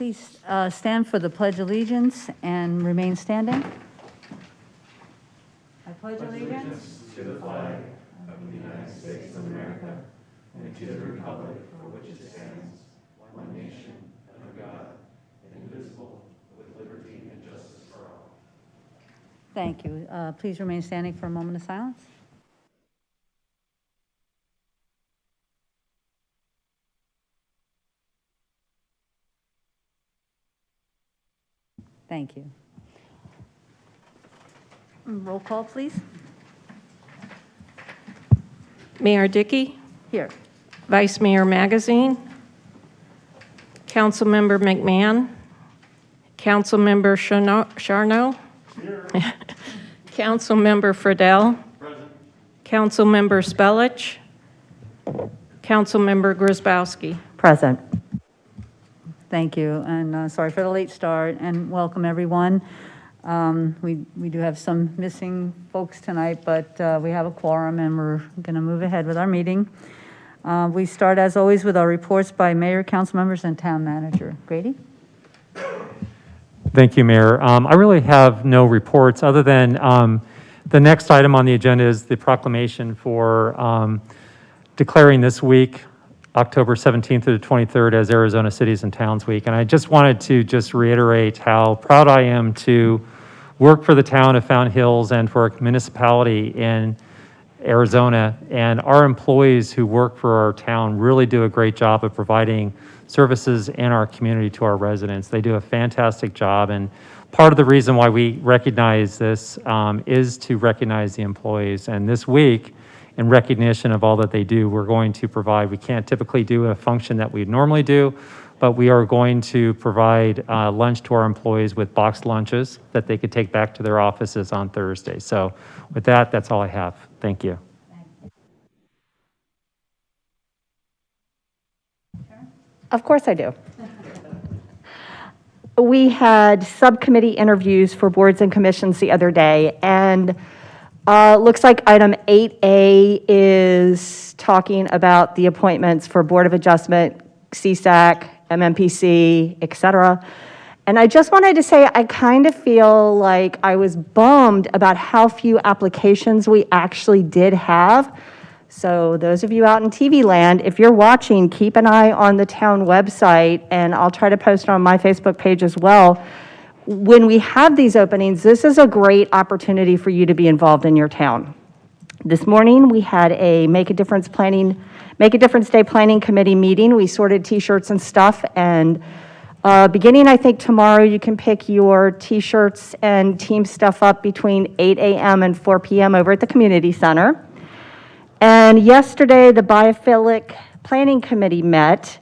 Please stand for the Pledge of Allegiance and remain standing. I pledge allegiance to the flag of the United States of America and to the republic for which it stands, one nation, under God, indivisible, with liberty and justice for all. Thank you. Please remain standing for a moment of silence. Thank you. Roll call, please. Mayor Dickey, Here. Vice Mayor Magazine, Councilmember McMahon, Councilmember Charno, Councilmember Friedel, Councilmember Spelich, Councilmember Grzybowski. Present. Thank you, and sorry for the late start, and welcome everyone. We do have some missing folks tonight, but we have a quorum, and we're going to move ahead with our meeting. We start, as always, with our reports by mayor, council members, and town manager. Grady? Thank you, Mayor. I really have no reports other than the next item on the agenda is the proclamation for declaring this week, October 17th through the 23rd, as Arizona Cities and Towns Week. And I just wanted to just reiterate how proud I am to work for the town of Fountain Hills and for a municipality in Arizona. And our employees who work for our town really do a great job of providing services in our community to our residents. They do a fantastic job. And part of the reason why we recognize this is to recognize the employees. And this week, in recognition of all that they do, we're going to provide, we can't typically do a function that we normally do, but we are going to provide lunch to our employees with boxed lunches that they could take back to their offices on Thursday. So with that, that's all I have. Thank you. Of course I do. We had subcommittee interviews for boards and commissions the other day, and looks like item 8A is talking about the appointments for Board of Adjustment, CSAC, MMPC, et cetera. And I just wanted to say I kind of feel like I was bummed about how few applications we actually did have. So those of you out in TV land, if you're watching, keep an eye on the town website, and I'll try to post it on my Facebook page as well. When we have these openings, this is a great opportunity for you to be involved in your town. This morning, we had a Make a Difference Day Planning Committee meeting. We sorted t-shirts and stuff, and beginning, I think, tomorrow, you can pick your t-shirts and team stuff up between 8 a.m. and 4 p.m. over at the community center. And yesterday, the Biophilic Planning Committee met.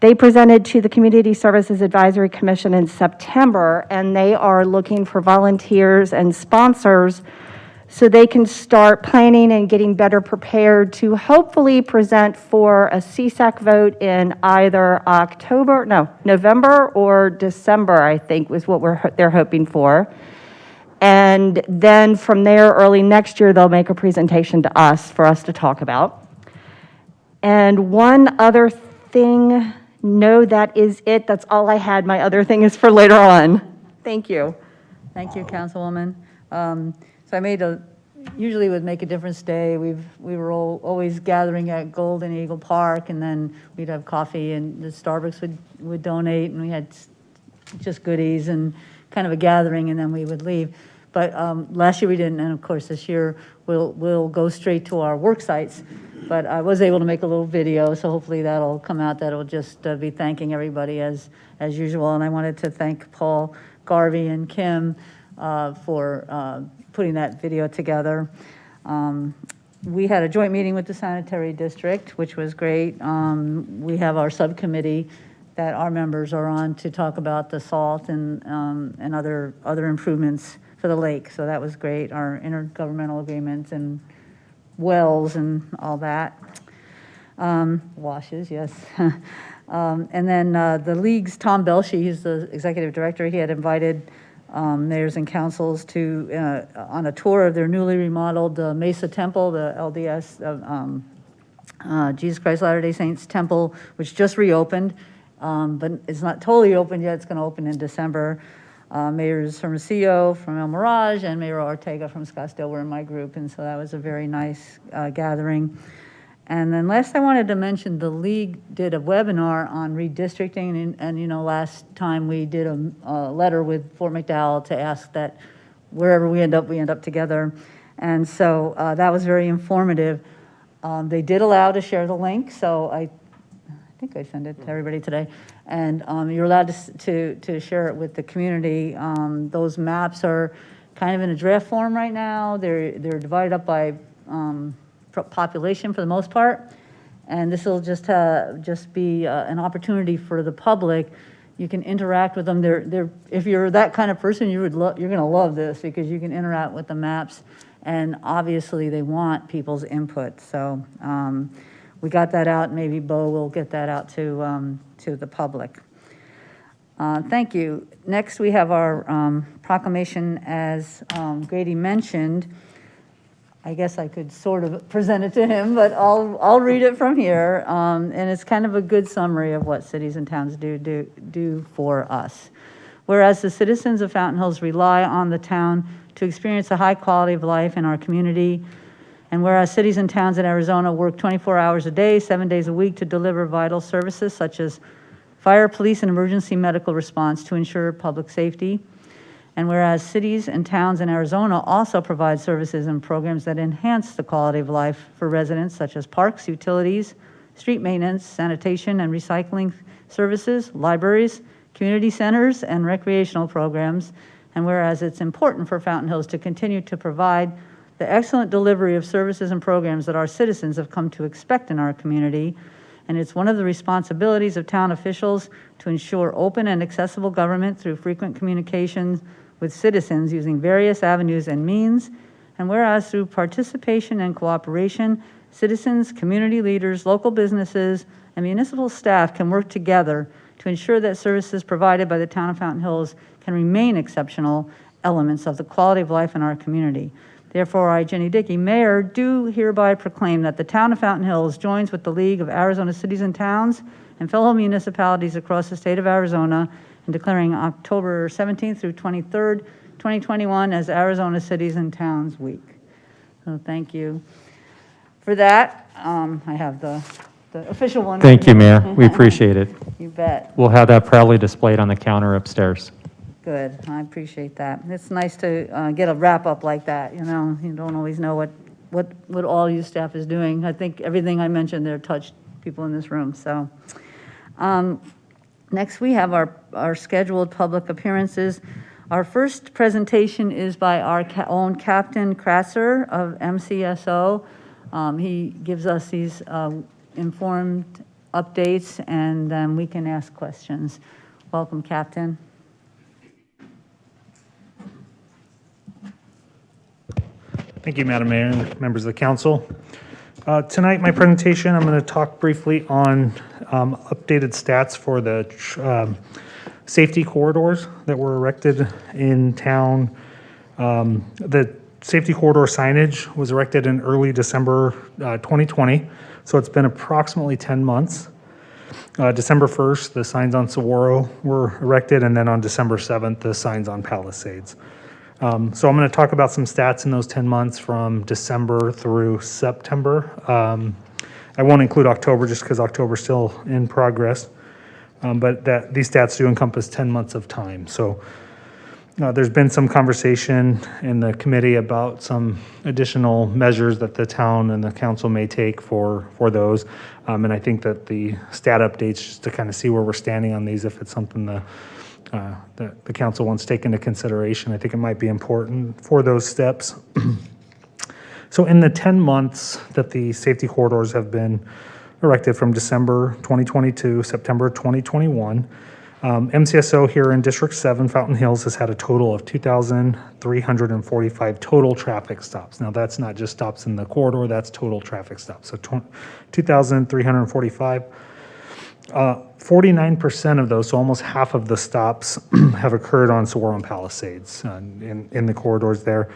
They presented to the Community Services Advisory Commission in September, and they are looking for volunteers and sponsors so they can start planning and getting better prepared to hopefully present for a CSAC vote in either November or December, I think was what they're hoping for. And then from there, early next year, they'll make a presentation to us for us to talk about. And one other thing, no, that is it. That's all I had. My other thing is for later on. Thank you. Thank you, Councilwoman. So I usually with Make a Difference Day, we were always gathering at Golden Eagle Park, and then we'd have coffee, and the Starbucks would donate, and we had just goodies and kind of a gathering, and then we would leave. But last year we didn't, and of course this year we'll go straight to our work sites. But I was able to make a little video, so hopefully that'll come out. That'll just be thanking everybody as usual. And I wanted to thank Paul Garvey and Kim for putting that video together. We had a joint meeting with the sanitary district, which was great. We have our subcommittee that our members are on to talk about the salt and other improvements for the lake. So that was great. Our intergovernmental agreements and wells and all that. Washes, yes. And then the league's Tom Belshey, he's the executive director. He had invited mayors and councils to on a tour of their newly remodeled Mesa Temple, the LDS Jesus Christ Latter-day Saints Temple, which just reopened. but it's not totally open yet. It's going to open in December. Mayors Hermosillo from El Mirage and Mayor Ortega from Scottsdale were in my group, and so that was a very nice gathering. And then last, I wanted to mention the league did a webinar on redistricting, and you know, last time we did a letter with Fort McDowell to ask that wherever we end up together. And so that was very informative. They did allow to share the link, so I think I sent it to everybody today. And you're allowed to share it with the community. Those maps are kind of in a draft form right now. They're divided up by population for the most part. And this will just be an opportunity for the public. You can interact with them. If you're that kind of person, you're going to love this because you can interact with the maps. And obviously, they want people's input. So we got that out. Maybe Bo will get that out to the public. Thank you. Next, we have our proclamation, as Grady mentioned. I guess I could sort of present it to him, but I'll read it from here. And it's kind of a good summary of what cities and towns do for us. Whereas the citizens of Fountain Hills rely on the town to experience a high quality of life in our community, and whereas cities and towns in Arizona work 24 hours a day, 7 days a week to deliver vital services such as fire, police, and emergency medical response to ensure public safety. And whereas cities and towns in Arizona also provide services and programs that enhance the quality of life for residents, such as parks, utilities, street maintenance, sanitation and recycling services, libraries, community centers, and recreational programs. And whereas it's important for Fountain Hills to continue to provide the excellent delivery of services and programs that our citizens have come to expect in our community, and it's one of the responsibilities of town officials to ensure open and accessible government through frequent communications with citizens using various avenues and means. And whereas through participation and cooperation, citizens, community leaders, local businesses, and municipal staff can work together to ensure that services provided by the town of Fountain Hills can remain exceptional elements of the quality of life in our community. Therefore, I, Jenny Dickey, Mayor, do hereby proclaim that the town of Fountain Hills joins with the League of Arizona Cities and Towns and fellow municipalities across the state of Arizona in declaring October 17th through 23rd, 2021 as Arizona Cities and Towns Week. So thank you for that. I have the official one. Thank you, Mayor. We appreciate it. You bet. We'll have that proudly displayed on the counter upstairs. Good. I appreciate that. It's nice to get a wrap-up like that, you know. You don't always know what all you staff is doing. I think everything I mentioned there touched people in this room, so. Next, we have our scheduled public appearances. Our first presentation is by our own Captain Kratzer of MCSO. He gives us these informed updates, and then we can ask questions. Welcome, Captain. Thank you, Madam Mayor and members of the council. Tonight, my presentation, I'm going to talk briefly on updated stats for the safety corridors that were erected in town. The safety corridor signage was erected in early December 2020, so it's been approximately 10 months. December 1st, the signs on Saguaro were erected, and then on December 7th, the signs on Palisades. So I'm going to talk about some stats in those 10 months from December through September. I won't include October just because October's still in progress, but these stats do encompass 10 months of time. So there's been some conversation in the committee about some additional measures that the town and the council may take for those. And I think that the stat updates, just to kind of see where we're standing on these, if it's something that the council wants to take into consideration, I think it might be important for those steps. So in the 10 months that the safety corridors have been erected from December 2022, September 2021, MCSO here in District 7, Fountain Hills, has had a total of 2,345 total traffic stops. Now, that's not just stops in the corridor, that's total traffic stops. So 2,345. 49% of those, so almost half of the stops, have occurred on Saguaro and Palisades in the corridors there.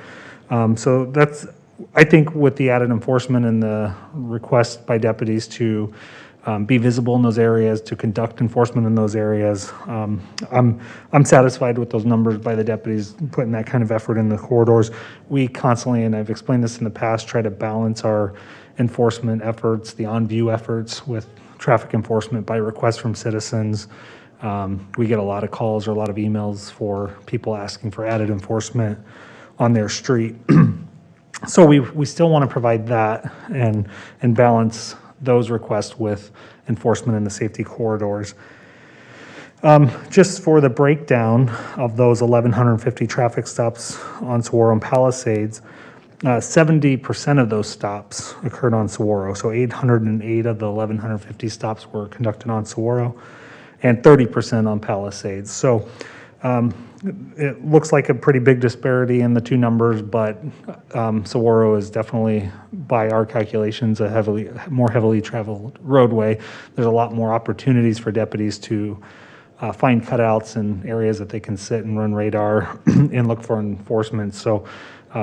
So that's, I think, with the added enforcement and the request by deputies to be visible in those areas, to conduct enforcement in those areas. I'm satisfied with those numbers by the deputies putting that kind of effort in the corridors. We constantly, and I've explained this in the past, try to balance our enforcement efforts, the on-view efforts, with traffic enforcement by request from citizens. We get a lot of calls or a lot of emails for people asking for added enforcement on their street. So we still want to provide that and balance those requests with enforcement in the safety corridors. Just for the breakdown of those 1,150 traffic stops on Saguaro and Palisades, 70% of those stops occurred on Saguaro. So 808 of the 1,150 stops were conducted on Saguaro and 30% on Palisades. So it looks like a pretty big disparity in the two numbers, but Saguaro is definitely, by our calculations, a more heavily traveled roadway. There's a lot more opportunities for deputies to find cutouts and areas that they can sit and run radar and look for enforcement. So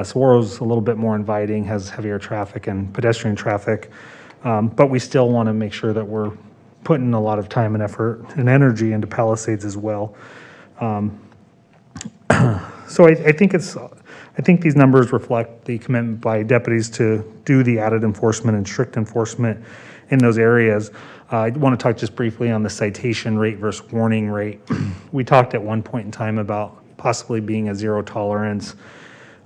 Saguaro's a little bit more inviting, has heavier traffic and pedestrian traffic, but we still want to make sure that we're putting a lot of time and effort and energy into Palisades as well. So I think these numbers reflect the commitment by deputies to do the added enforcement and strict enforcement in those areas. I want to talk just briefly on the citation rate versus warning rate. We talked at one point in time about possibly being a zero tolerance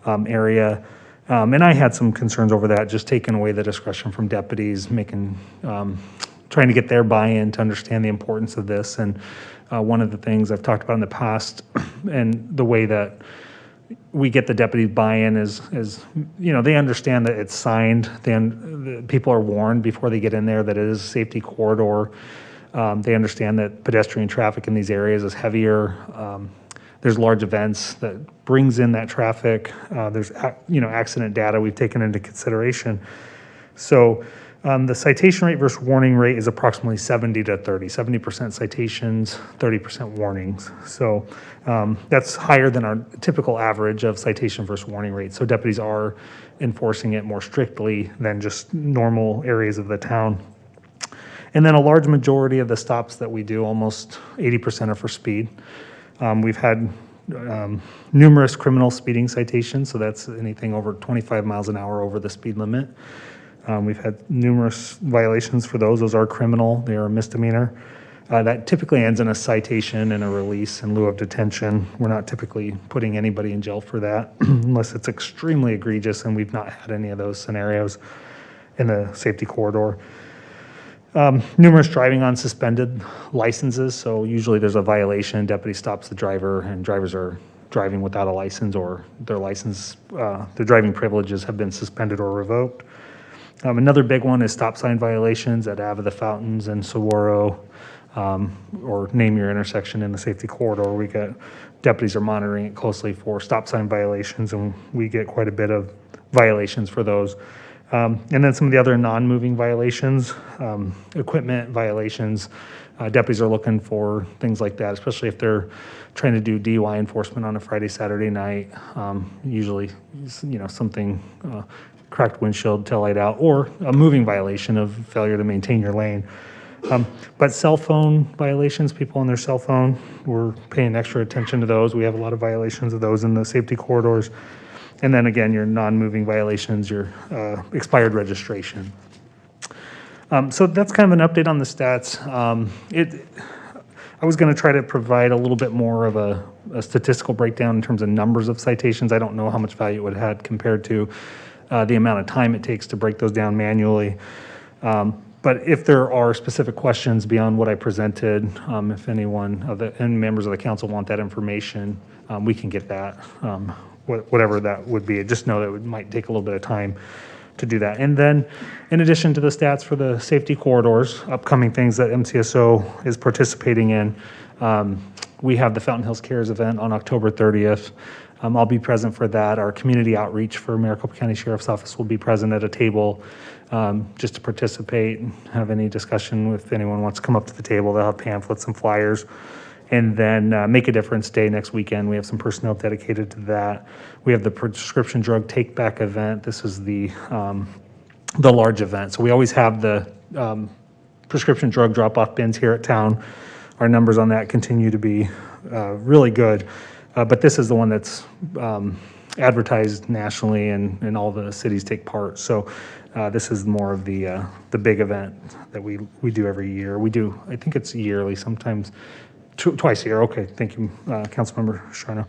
area. And I had some concerns over that, just taking away the discretion from deputies, trying to get their buy-in to understand the importance of this. And one of the things I've talked about in the past, and the way that we get the deputy buy-in is they understand that it's signed. The people are warned before they get in there that it is a safety corridor. They understand that pedestrian traffic in these areas is heavier. There's large events that brings in that traffic. There's accident data we've taken into consideration. So the citation rate versus warning rate is approximately 70 to 30, 70% citations, 30% warnings. So that's higher than our typical average of citation versus warning rate. So deputies are enforcing it more strictly than just normal areas of the town. And then a large majority of the stops that we do, almost 80%, are for speed. We've had numerous criminal speeding citations, so that's anything over 25 miles an hour over the speed limit. We've had numerous violations for those. Those are criminal. They are a misdemeanor. That typically ends in a citation and a release in lieu of detention. We're not typically putting anybody in jail for that unless it's extremely egregious, and we've not had any of those scenarios in the safety corridor. Numerous driving on suspended licenses. So usually there's a violation, deputy stops the driver, and drivers are driving without a license, or their driving privileges have been suspended or revoked. Another big one is stop sign violations at Ave of the Fountains and Saguaro, or name your intersection in the safety corridor. Deputies are monitoring it closely for stop sign violations, and we get quite a bit of violations for those. And then some of the other non-moving violations, equipment violations, deputies are looking for things like that, especially if they're trying to do DUI enforcement on a Friday, Saturday night. Usually, something, cracked windshield, taillight out, or a moving violation of failure to maintain your lane. But cell phone violations, people on their cell phone, we're paying extra attention to those. We have a lot of violations of those in the safety corridors. And then again, your non-moving violations, your expired registration. So that's kind of an update on the stats. I was going to try to provide a little bit more of a statistical breakdown in terms of numbers of citations. I don't know how much value it would have had compared to the amount of time it takes to break those down manually. But if there are specific questions beyond what I presented, if anyone and members of the council want that information, we can get that. Whatever that would be. Just know that it might take a little bit of time to do that. And then in addition to the stats for the safety corridors, upcoming things that MCSO is participating in, we have the Fountain Hills Cares event on October 30th. I'll be present for that. Our community outreach for Maricopa County Sheriff's Office will be present at a table just to participate and have any discussion. If anyone wants to come up to the table, they'll have pamphlets and flyers. And then Make a Difference Day next weekend. We have some personnel dedicated to that. We have the prescription drug take back event. This is the large event. So we always have the prescription drug drop-off bins here at town. Our numbers on that continue to be really good. But this is the one that's advertised nationally, and all the cities take part. So this is more of the big event that we do every year. We do, I think it's yearly, sometimes twice a year. Okay, thank you, Councilmember Sharno.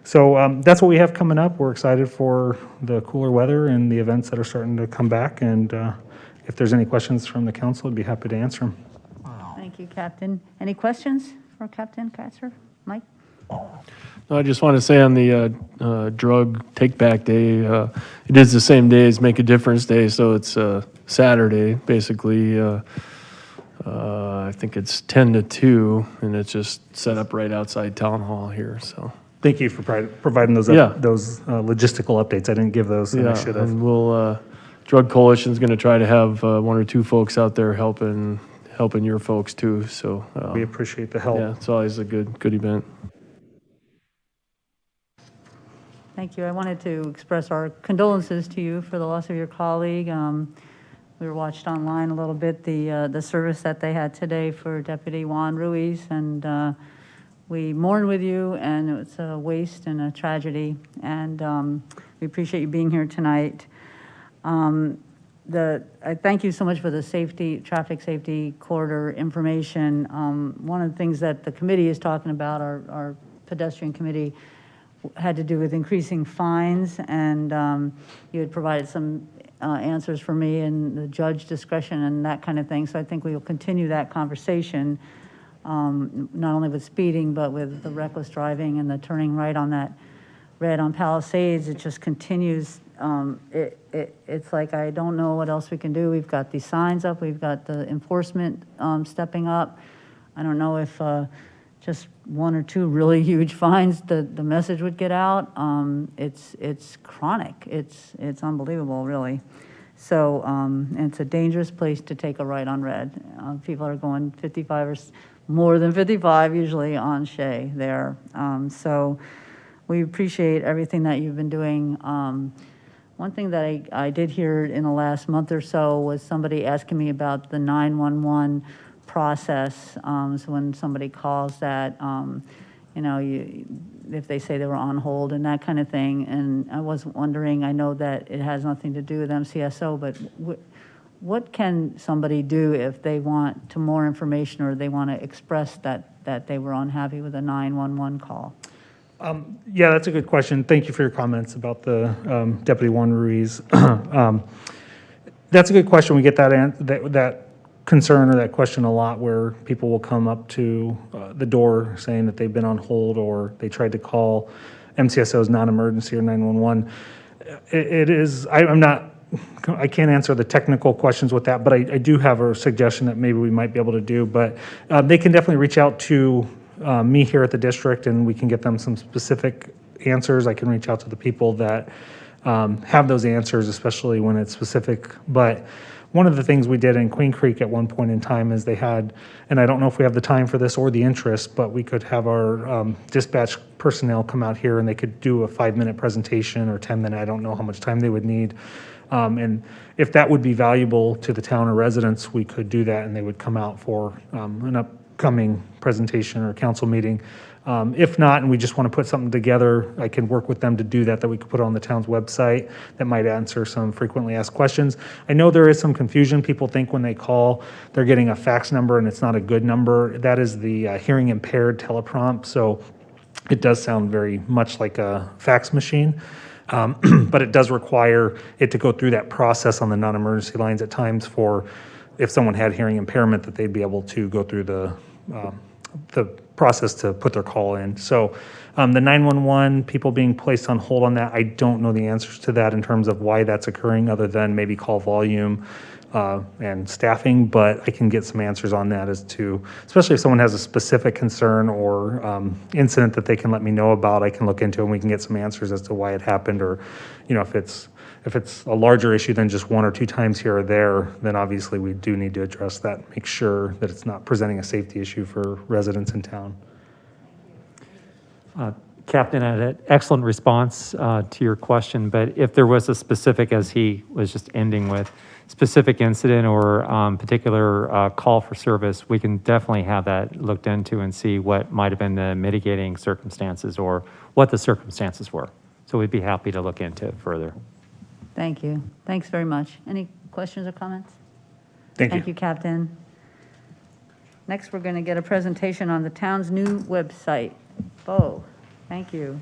So that's what we have coming up. We're excited for the cooler weather and the events that are starting to come back. And if there's any questions from the council, I'd be happy to answer them. Thank you, Captain. Any questions for Captain Katzer? Mike? I just want to say on the drug take-back day, it is the same day as Make a Difference Day, so it's Saturday, basically. I think it's 10 to 2, and it's just set up right outside Town Hall here, so. Thank you for providing those Yeah. those logistical updates. I didn't give those, and I should have. And we'll, Drug Coalition's going to try to have 1 or 2 folks out there helping your folks too, so. We appreciate the help. Yeah, it's always a good event. Thank you. I wanted to express our condolences to you for the loss of your colleague. We were watched online a little bit, the service that they had today for Deputy Juan Ruiz, and we mourn with you, and it's a waste and a tragedy, and we appreciate you being here tonight. I thank you so much for the traffic safety corridor information. One of the things that the committee is talking about, our pedestrian committee, had to do with increasing fines, and you had provided some answers for me and the judge discretion and that kind of thing. So I think we will continue that conversation, not only with speeding, but with the reckless driving and the turning right on that red on Palisades. It just continues. It's like, I don't know what else we can do. We've got these signs up. We've got the enforcement stepping up. I don't know if just 1 or 2 really huge fines, the message would get out. It's chronic. It's unbelievable, really. So and it's a dangerous place to take a right on red. People are going 55 or more than 55 usually on Shea there. So we appreciate everything that you've been doing. One thing that I did hear in the last month or so was somebody asking me about the 911 process. So when somebody calls that, if they say they were on hold and that kind of thing. And I was wondering, I know that it has nothing to do with MCSO, but what can somebody do if they want to more information, or they want to express that they were unhappy with a 911 call? Yeah, that's a good question. Thank you for your comments about the Deputy Juan Ruiz. That's a good question. We get that concern or that question a lot, where people will come up to the door saying that they've been on hold, or they tried to call MCSO's non-emergency or 911. It is, I can't answer the technical questions with that, but I do have a suggestion that maybe we might be able to do. But they can definitely reach out to me here at the district, and we can get them some specific answers. I can reach out to the people that have those answers, especially when it's specific. But one of the things we did in Queen Creek at one point in time is they had, and I don't know if we have the time for this or the interest, but we could have our dispatch personnel come out here, and they could do a 5-minute presentation or 10-minute. I don't know how much time they would need. And if that would be valuable to the town or residents, we could do that, and they would come out for an upcoming presentation or council meeting. If not, and we just want to put something together, I can work with them to do that we could put on the town's website that might answer some frequently asked questions. I know there is some confusion. People think when they call, they're getting a fax number, and it's not a good number. That is the hearing impaired teleprompt. So it does sound very much like a fax machine. But it does require it to go through that process on the non-emergency lines at times, for if someone had hearing impairment, that they'd be able to go through the process to put their call in. So the 911, people being placed on hold on that, I don't know the answers to that in terms of why that's occurring, other than maybe call volume and staffing. But I can get some answers on that as to, especially if someone has a specific concern or incident that they can let me know about, I can look into, and we can get some answers as to why it happened. Or, if it's a larger issue than just 1 or 2 times here or there, then obviously we do need to address that, make sure that it's not presenting a safety issue for residents in town. Captain had an excellent response to your question, but if there was a specific, as he was just ending with, specific incident or particular call for service, we can definitely have that looked into and see what might have been the mitigating circumstances or what the circumstances were. So we'd be happy to look into it further. Thank you. Thanks very much. Any questions or comments? Thank Thank you. you, Captain. Next, we're going to get a presentation on the town's new website. Bo, thank you.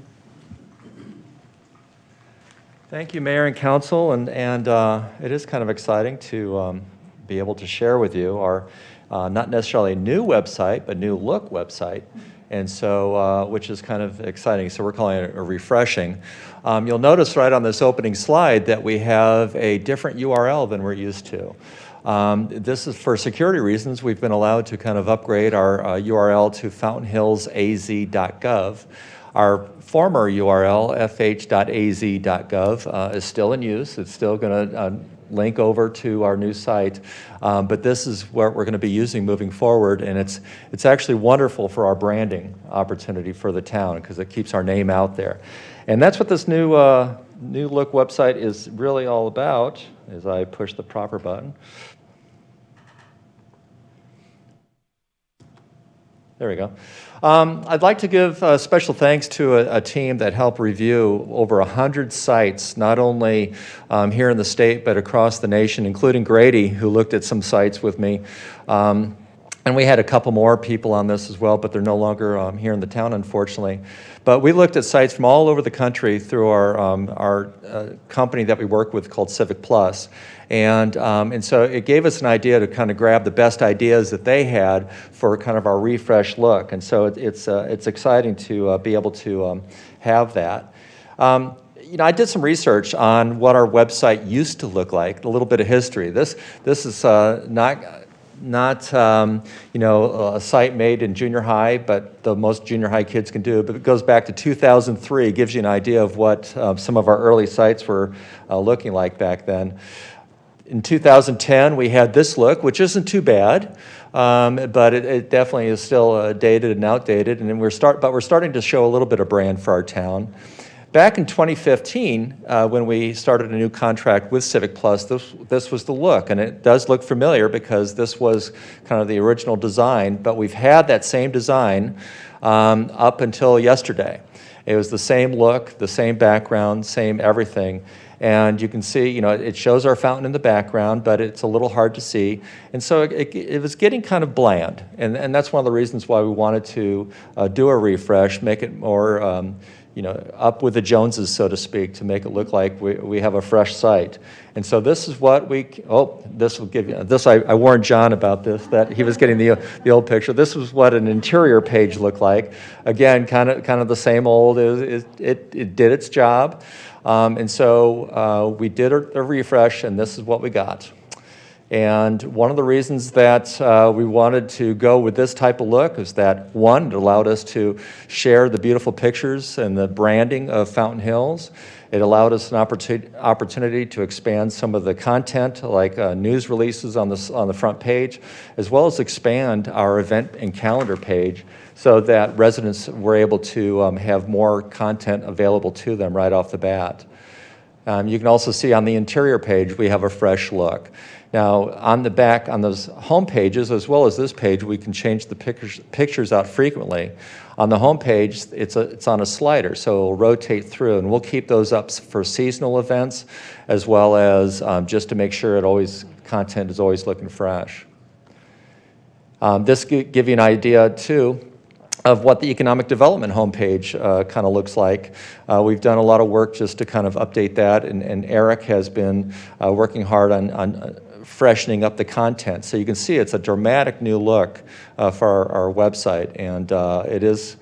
Thank you, Mayor and Council, and it is kind of exciting to be able to share with you our not necessarily new website, but new look website, and so which is kind of exciting. So we're calling it a refreshing. You'll notice right on this opening slide that we have a different URL than we're used to. This is for security reasons. We've been allowed to kind of upgrade our URL to fountainhillsaz.gov. Our former URL, fh.az.gov, is still in use. It's still going to link over to our new site, but this is what we're going to be using moving forward, and it's actually wonderful for our branding opportunity for the town because it keeps our name out there. And that's what this new look website is really all about, as I push the proper button. There we go. I'd like to give special thanks to a team that helped review over 100 sites, not only here in the state, but across the nation, including Grady, who looked at some sites with me. And we had a couple more people on this as well, but they're no longer here in the town, unfortunately. But we looked at sites from all over the country through our company that we work with called Civic Plus. And so it gave us an idea to kind of grab the best ideas that they had for kind of our refresh look. And so it's exciting to be able to have that. You know, I did some research on what our website used to look like, a little bit of history. This is not you know, a site made in junior high, but the most junior high kids can do. But it goes back to 2003. It gives you an idea of what some of our early sites were looking like back then. In 2010, we had this look, which isn't too bad, but it definitely is still dated and outdated. And we're starting to show a little bit of brand for our town. Back in 2015, when we started a new contract with Civic Plus, this was the look, and it does look familiar because this was kind of the original design, but we've had that same design up until yesterday. It was the same look, the same background, same everything. And you can see, you know, it shows our fountain in the background, but it's a little hard to see. And so it was getting kind of bland. And that's one of the reasons why we wanted to do a refresh, make it more, you know, up with the Joneses, so to speak, to make it look like we have a fresh site. And so this is what this will give you, I warned John about this, that he was getting the old picture. This was what an interior page looked like. Again, kind of the same old, it did its job. And so we did a refresh, and this is what we got. And one of the reasons that we wanted to go with this type of look is that, one, it allowed us to share the beautiful pictures and the branding of Fountain Hills. It allowed us an opportunity to expand some of the content, like news releases on the front page, as well as expand our event and calendar page so that residents were able to have more content available to them right off the bat. You can also see on the interior page, we have a fresh look. Now, on the back, on those home pages, as well as this page, we can change the pictures out frequently. On the home page, it's on a slider, so it'll rotate through, and we'll keep those up for seasonal events, as well as just to make sure content is always looking fresh. This give you an idea, too, of what the economic development homepage kind of looks like. We've done a lot of work just to kind of update that, and Eric has been working hard on freshening up the content. So you can see it's a dramatic new look for our website, and it is,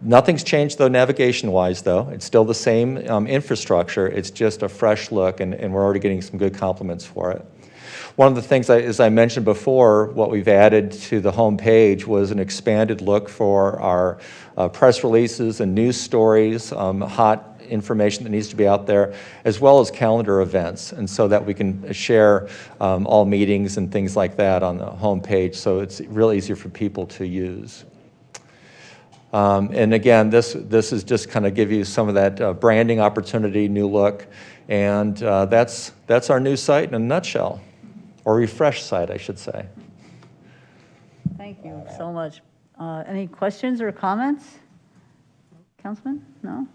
nothing's changed though navigation-wise though. It's still the same infrastructure, it's just a fresh look, and we're already getting some good compliments for it. One of the things, as I mentioned before, what we've added to the home page was an expanded look for our press releases and news stories, hot information that needs to be out there, as well as calendar events, and so that we can share all meetings and things like that on the home page, so it's real easy for people to use. And again, this is just kind of give you some of that branding opportunity, new look, and that's our new site in a nutshell, or refreshed site, I should say. Thank you so much. Any questions or comments? Councilman? No?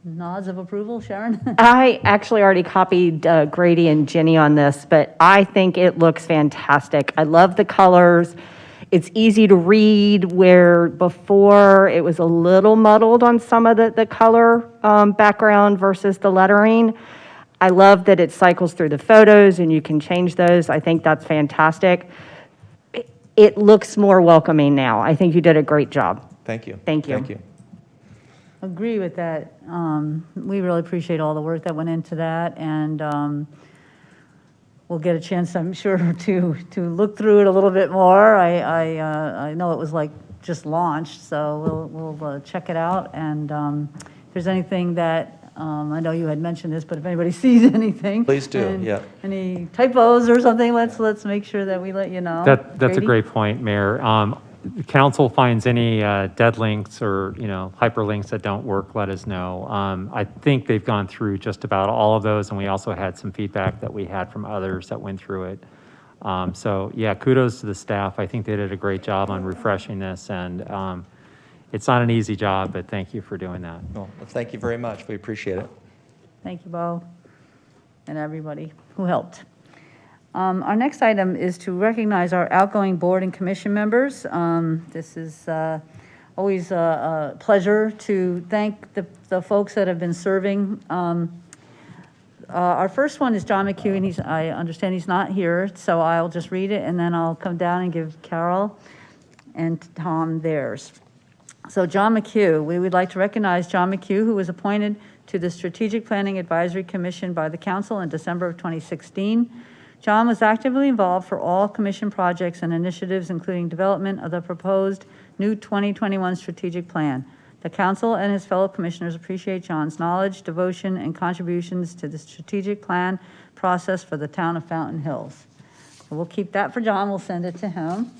Nods of approval, Sharon? I actually already copied Grady and Jenny on this, but I think it looks fantastic. I love the colors. It's easy to read, where before it was a little muddled on some of the color background versus the lettering. I love that it cycles through the photos and you can change those. I think that's fantastic. It looks more welcoming now. I think you did a great job. Thank you. Thank you. Thank you. Agree with that. We really appreciate all the work that went into that, and we'll get a chance, I'm sure, to look through it a little bit more. I know it was like just launched, so we'll check it out, and if there's anything that, I know you had mentioned this, but if anybody sees anything. Please do, and yeah. Any typos or something, let's make sure that we let you know. That's a Grady? great point, Mayor. The council finds any dead links or, hyperlinks that don't work, let us know. I think they've gone through just about all of those, and we also had some feedback that we had from others that went through it. So yeah, kudos to the staff. I think they did a great job on refreshing this, and it's not an easy job, but thank you for doing that. Well, thank you very much. We appreciate it. Thank you, Bo, and everybody who helped. Our next item is to recognize our outgoing board and commission members. This is always a pleasure to thank the folks that have been serving. Our first one is John McHugh, and I understand he's not here, so I'll just read it, and then I'll come down and give Carol and Tom theirs. So John McHugh, we would like to recognize John McHugh, who was appointed to the Strategic Planning Advisory Commission by the council in December of 2016. John was actively involved for all commission projects and initiatives, including development of the proposed new 2021 strategic plan. The council and his fellow commissioners appreciate John's knowledge, devotion, and contributions to the strategic plan process for the town of Fountain Hills. So we'll keep that for John. We'll send it to him.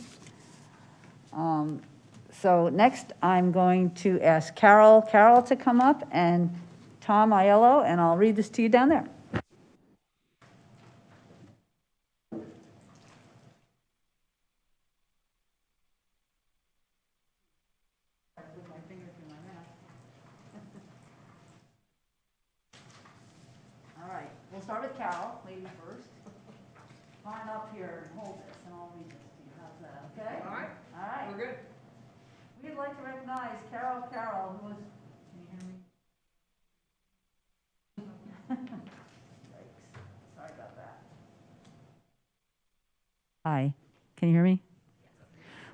So next, I'm going to ask Carol to come up, and Tom Aiello, and I'll read this to you down there. All right, we'll start with Carol, lady first. Climb up here and hold this, and I'll read this to you. How's that, okay? All right. All right. We're good. We'd like to recognize Carol, who was, can you hear me? Yikes. Sorry about that. Hi, can you hear me?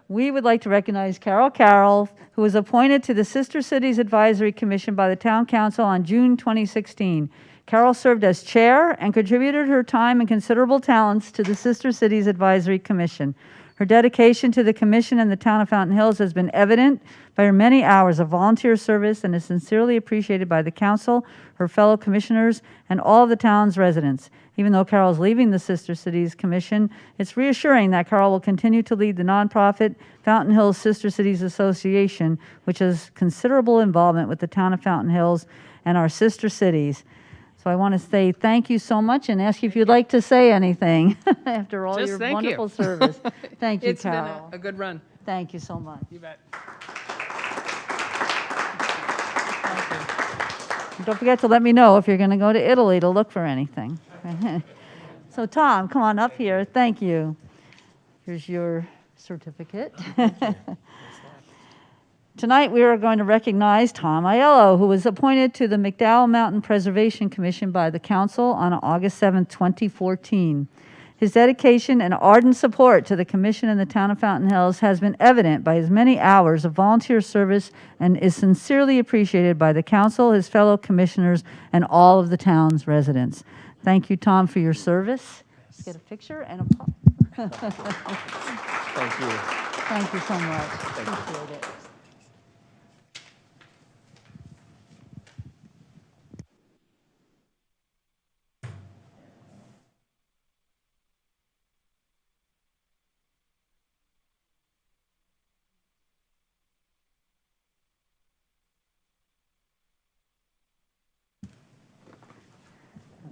We would like to recognize Carol, who was appointed to the Sister Cities Advisory Commission by the Town Council on June 2016. Carol served as chair and contributed her time and considerable talents to the Sister Cities Advisory Commission. Her dedication to the commission and the town of Fountain Hills has been evident by her many hours of volunteer service and is sincerely appreciated by the council, her fellow commissioners, and all of the town's residents. Even though Carol is leaving the Sister Cities Commission, it's reassuring that Carol will continue to lead the nonprofit Fountain Hills Sister Cities Association, which has considerable involvement with the town of Fountain Hills and our sister cities. So I want to say thank you so much and ask you if you'd like to say anything after all Just your thank you. wonderful service. Thank you, It's been Carol. a good run. Thank you so much. You bet. And don't forget to let me know if you're going to go to Italy to look for anything. So Tom, come on up here. Thank you. Here's your certificate. Tonight, we are going to recognize Tom Aiello, who was appointed to the McDowell Mountain Preservation Commission by the council on August 7, 2014. His dedication and ardent support to the commission and the town of Fountain Hills has been evident by his many hours of volunteer service and is sincerely appreciated by the council, his fellow commissioners, and all of the town's residents. Thank you, Tom, for your service. Let's get a picture and a pop. Thank you. Thank you so much. Appreciate it.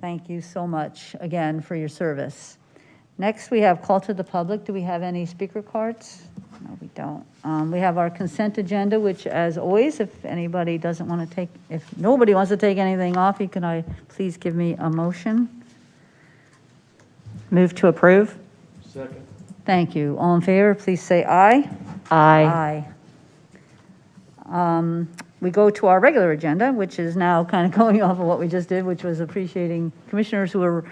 Thank you so much again for your service. Next, we have call to the public. Do we have any speaker cards? No, we don't. We have our consent agenda, which as always, if anybody doesn't want to take, if nobody wants to take anything off, can I please give me a motion? Move to approve? Second. Thank you. All in favor, please say aye. Aye. Aye. We go to our regular agenda, which is now kind of going off of what we just did, which was appreciating commissioners who are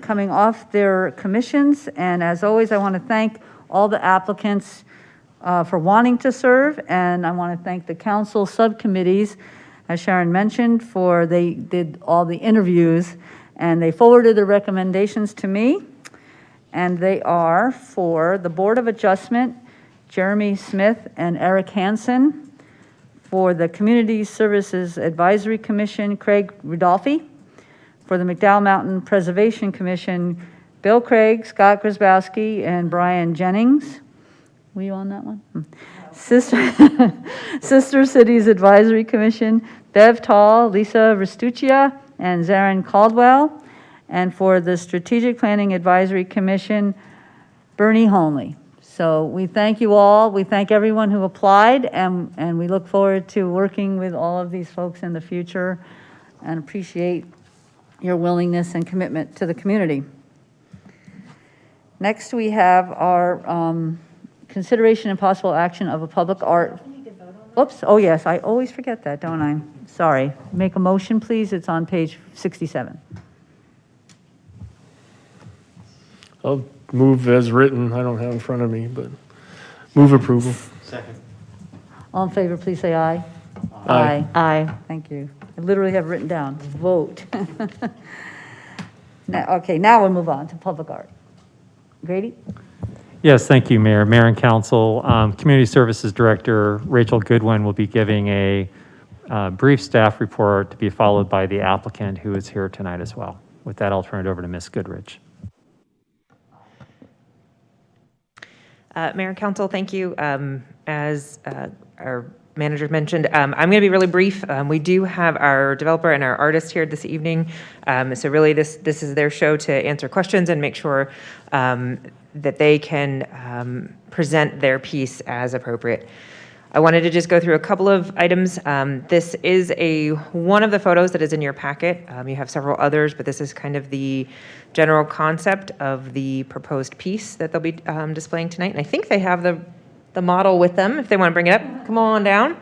coming off their commissions. And as always, I want to thank all the applicants for wanting to serve, and I want to thank the council subcommittees, as Sharon mentioned, for they did all the interviews, and they forwarded the recommendations to me. And they are for the Board of Adjustment, Jeremy Smith and Eric Hansen. For the Community Services Advisory Commission, Craig Rudolphi. For the McDowell Mountain Preservation Commission, Bill Craig, Scott Grzybowski, and Brian Jennings. Were you on that one? Sister Cities Advisory Commission, Bev Tall, Lisa Restuccia, and Zarin Caldwell. And for the Strategic Planning Advisory Commission, Bernie Holmley. So we thank you all. We thank everyone who applied, and we look forward to working with all of these folks in the future and appreciate your willingness and commitment to the community. Next, we have our consideration and possible action of a public art. Oops, oh yes, I always forget that, don't I? Sorry. Make a motion, please. It's on page 67. I'll move as written. I don't have it in front of me, but move approval. Second. All in favor, please say aye. Aye. Aye. Thank you. I literally have written down, vote. Now we'll move on to public art. Grady? Yes, thank you, Mayor and Council. Community Services Director Rachel Goodwin will be giving a brief staff report to be followed by the applicant who is here tonight as well. With that, I'll turn it over to Ms. Goodrich. Mayor and Council, thank you. As our manager mentioned, I'm going to be really brief. We do have our developer and our artist here this evening. So really this is their show to answer questions and make sure that they can present their piece as appropriate. I wanted to just go through a couple of items. This is one of the photos that is in your packet. You have several others, but this is kind of the general concept of the proposed piece that they'll be displaying tonight. And I think they have the model with them if they want to bring it up. Come on down.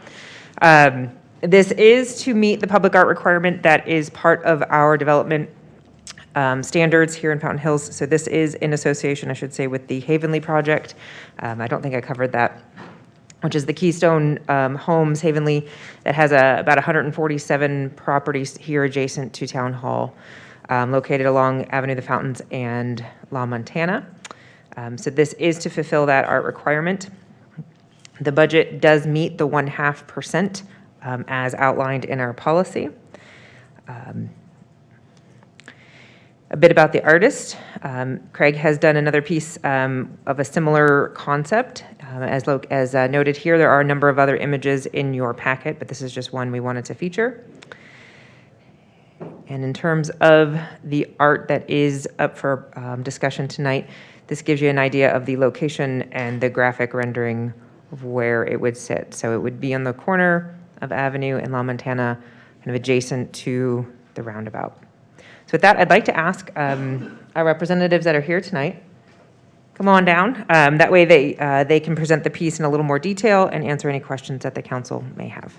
This is to meet the public art requirement that is part of our development standards here in Fountain Hills. So this is in association, I should say, with the Havenly project. I don't think I covered that, which is the Keystone Homes Havenly that has about 147 properties here adjacent to Town Hall, located along Avenue of the Fountains and La Montana. So this is to fulfill that art requirement. The budget does meet the 0.5% as outlined in our policy. A bit about the artist. Craig has done another piece of a similar concept. As noted here, there are a number of other images in your packet, but this is just one we wanted to feature. And in terms of the art that is up for discussion tonight, this gives you an idea of the location and the graphic rendering of where it would sit. So it would be on the corner of Avenue and La Montana, kind of adjacent to the roundabout. So with that, I'd like to ask our representatives that are here tonight, come on down. That way they can present the piece in a little more detail and answer any questions that the council may have.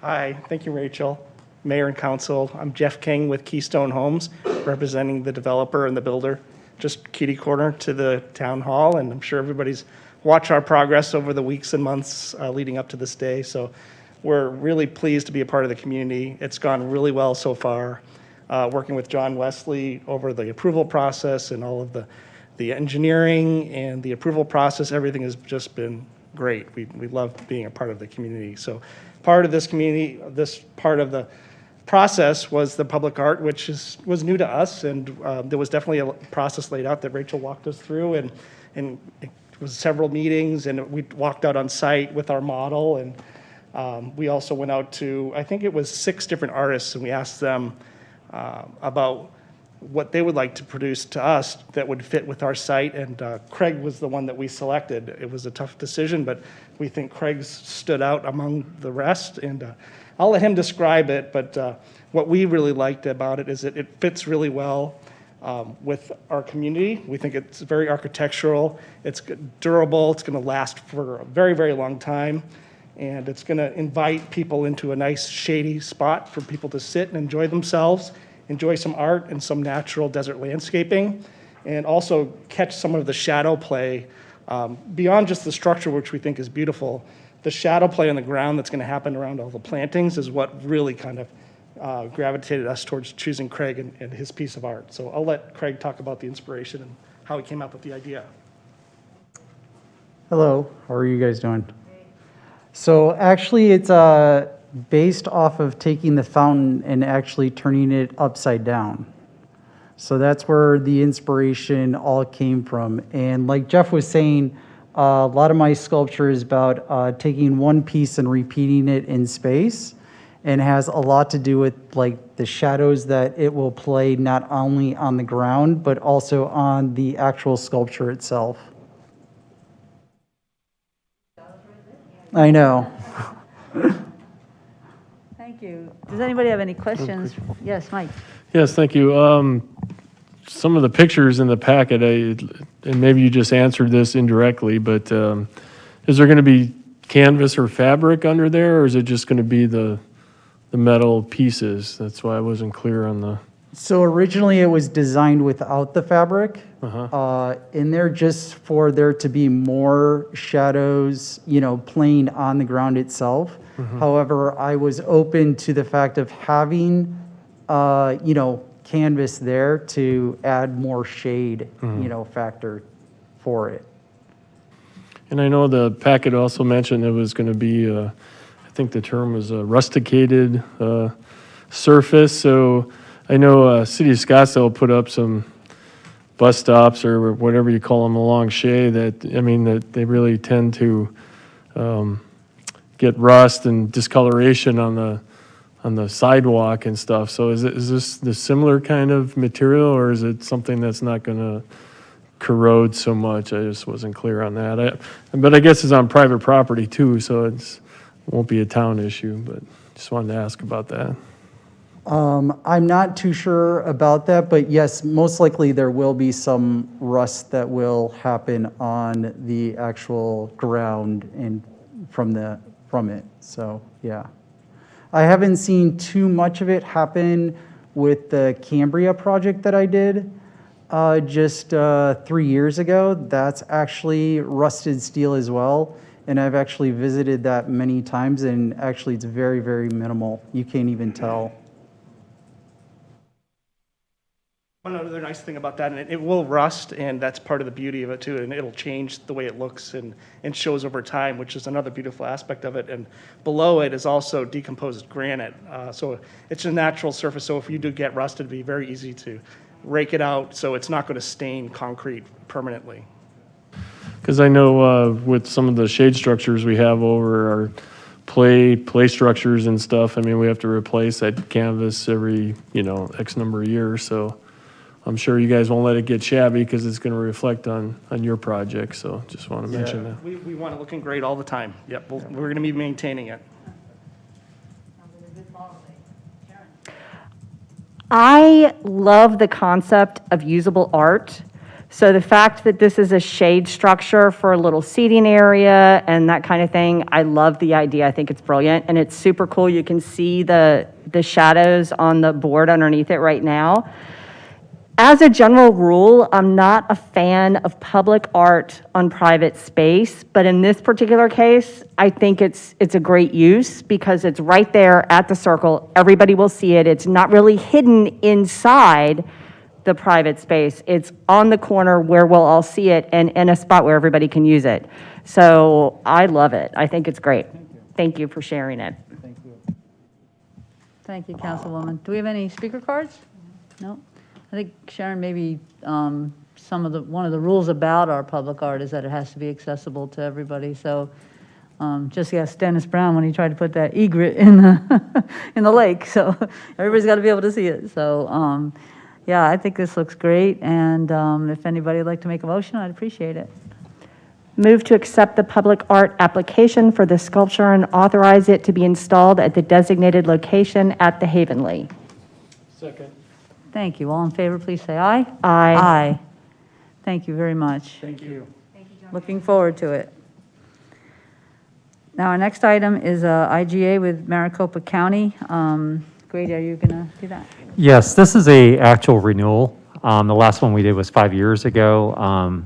Hi, thank you, Rachel. Mayor and Council, I'm Jeff King with Keystone Homes, representing the developer and the builder, just kitty corner to the town hall, and I'm sure everybody's watched our progress over the weeks and months leading up to this day. So we're really pleased to be a part of the community. It's gone really well so far. Working with John Wesley over the approval process and all of the engineering and the approval process, everything has just been great. We love being a part of the community. So part of this community, this part of the process was the public art, which was new to us, and there was definitely a process laid out that Rachel walked us through, and it was several meetings, and we walked out on site with our model, and We also went out to, I think it was 6 different artists, and we asked them about what they would like to produce to us that would fit with our site, and Craig was the one that we selected. It was a tough decision, but we think Craig's stood out among the rest, and I'll let him describe it, but what we really liked about it is that it fits really well with our community. We think it's very architectural, it's durable, it's going to last for a very, very long time, and it's going to invite people into a nice shady spot for people to sit and enjoy themselves, enjoy some art and some natural desert landscaping, and also catch some of the shadow play beyond just the structure, which we think is beautiful. The shadow play on the ground that's going to happen around all the plantings is what really kind of gravitated us towards choosing Craig and his piece of art. So I'll let Craig talk about the inspiration and how he came up with the idea. Hello, how are you guys doing? So actually it's based off of taking the fountain and actually turning it upside down. So that's where the inspiration all came from. And like Jeff was saying, a lot of my sculpture is about taking one piece and repeating it in space, and has a lot to do with like the shadows that it will play not only on the ground, but also on the actual sculpture itself. I know. Thank you. Does anybody have any questions? Yes, Mike? Yes, thank you. Some of the pictures in the packet, and maybe you just answered this indirectly, but is there going to be canvas or fabric under there, or is it just going to be the metal pieces? That's why I wasn't clear on the... So originally it was designed without the fabric in there, just for there to be more shadows, playing on the ground itself. However, I was open to the fact of having, canvas there to add more shade, factor for it. And I know the packet also mentioned it was going to be, I think the term was a rusticated surface. So I know City of Scottsdale put up some bus stops or whatever you call them along Shea that they really tend to get rust and discoloration on the sidewalk and stuff. So is this the similar kind of material, or is it something that's not going to corrode so much? I just wasn't clear on that. But I guess it's on private property too, so it won't be a town issue, but just wanted to ask about that. I'm not too sure about that, but yes, most likely there will be some rust that will happen on the actual ground and from it. So yeah, I haven't seen too much of it happen with the Cambria project that I did just 3 years ago. That's actually rusted steel as well. And I've actually visited that many times, and actually it's very, very minimal. You can't even tell. One other nice thing about that, and it will rust, and that's part of the beauty of it too, and it'll change the way it looks and shows over time, which is another beautiful aspect of it. And below it is also decomposed granite. So it's a natural surface, so if you do get rust, it'd be very easy to rake it out, so it's not going to stain concrete permanently. Because I know with some of the shade structures we have over our play structures and stuff, we have to replace that canvas every, X number of years. So I'm sure you guys won't let it get shabby because it's going to reflect on your project. So just want to mention that. We want it looking great all the time. Yep, we're going to be maintaining it. I love the concept of usable art. So the fact that this is a shade structure for a little seating area and that kind of thing, I love the idea. I think it's brilliant, and it's super cool. You can see the shadows on the board underneath it right now. As a general rule, I'm not a fan of public art on private space, but in this particular case, I think it's a great use because it's right there at the circle. Everybody will see it. It's not really hidden inside the private space. It's on the corner where we'll all see it and in a spot where everybody can use it. So I love it. I think it's great. Thank you for sharing it. Thank you. Thank you, Councilwoman. Do we have any speaker cards? No? I think, Sharon, maybe one of the rules about our public art is that it has to be accessible to everybody. So Just ask Dennis Brown when he tried to put that egret in the, in the lake, so everybody's got to be able to see it. So, yeah, I think this looks great, and if anybody would like to make a motion, I'd appreciate it. Move to accept the public art application for the sculpture and authorize it to be installed at the designated location at the Havenly. Second. Thank you. All in favor, please say aye. Aye. Aye. Thank you very much. Thank you. Looking forward to it. Now, our next item is IGA with Maricopa County. Grady, are you going to do that? Yes, this is a actual renewal. The last one we did was 5 years ago.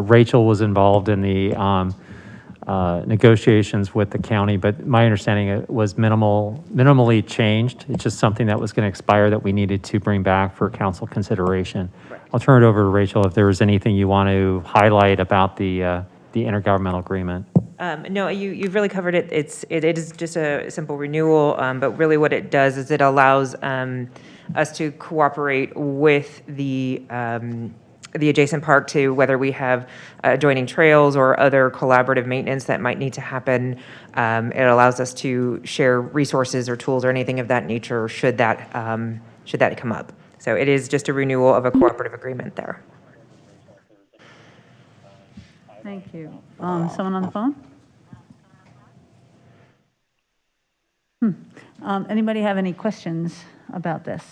Rachel was involved in the negotiations with the county, but my understanding it was minimally changed. It's just something that was going to expire that we needed to bring back for council consideration. I'll turn it over to Rachel if there was anything you want to highlight about the intergovernmental agreement. No, you've really covered it. It is just a simple renewal, but really what it does is it allows us to cooperate with the adjacent park to whether we have adjoining trails or other collaborative maintenance that might need to happen. It allows us to share resources or tools or anything of that nature should that come up. So it is just a renewal of a cooperative agreement there. Thank you. Someone on the phone? Anybody have any questions about this?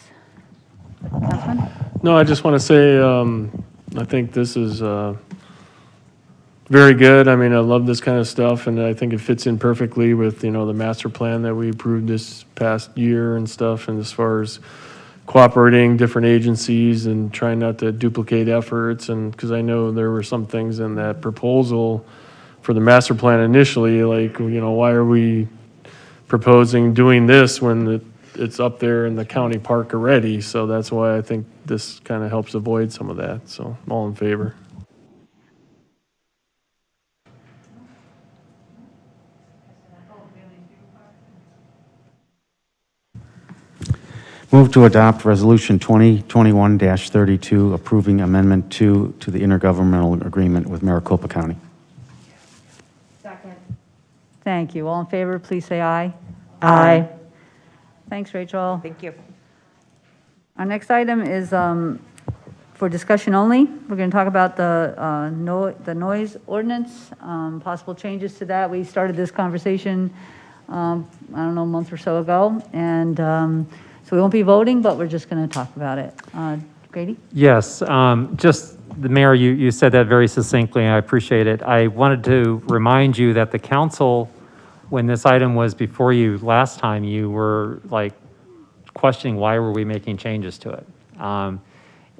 Councilman? No, I just want to say, I think this is very good. I mean, I love this kind of stuff, and I think it fits in perfectly with, the master plan that we approved this past year and stuff, and as far as cooperating different agencies and trying not to duplicate efforts, and because I know there were some things in that proposal for the master plan initially, like, why are we proposing doing this when it's up there in the county park already? So that's why I think this kind of helps avoid some of that. So I'm all in favor. Move to adopt Resolution 2021-32, approving Amendment 2 to the intergovernmental agreement with Maricopa County. Thank you. All in favor, please say aye. Aye. Thanks, Rachel. Thank you. Our next item is for discussion only. We're going to talk about the noise ordinance, possible changes to that. We started this conversation, I don't know, a month or so ago, and so we won't be voting, but we're just going to talk about it. Grady? Yes, just the mayor, you said that very succinctly, and I appreciate it. I wanted to remind you that the council, when this item was before you last time, you were like questioning why were we making changes to it.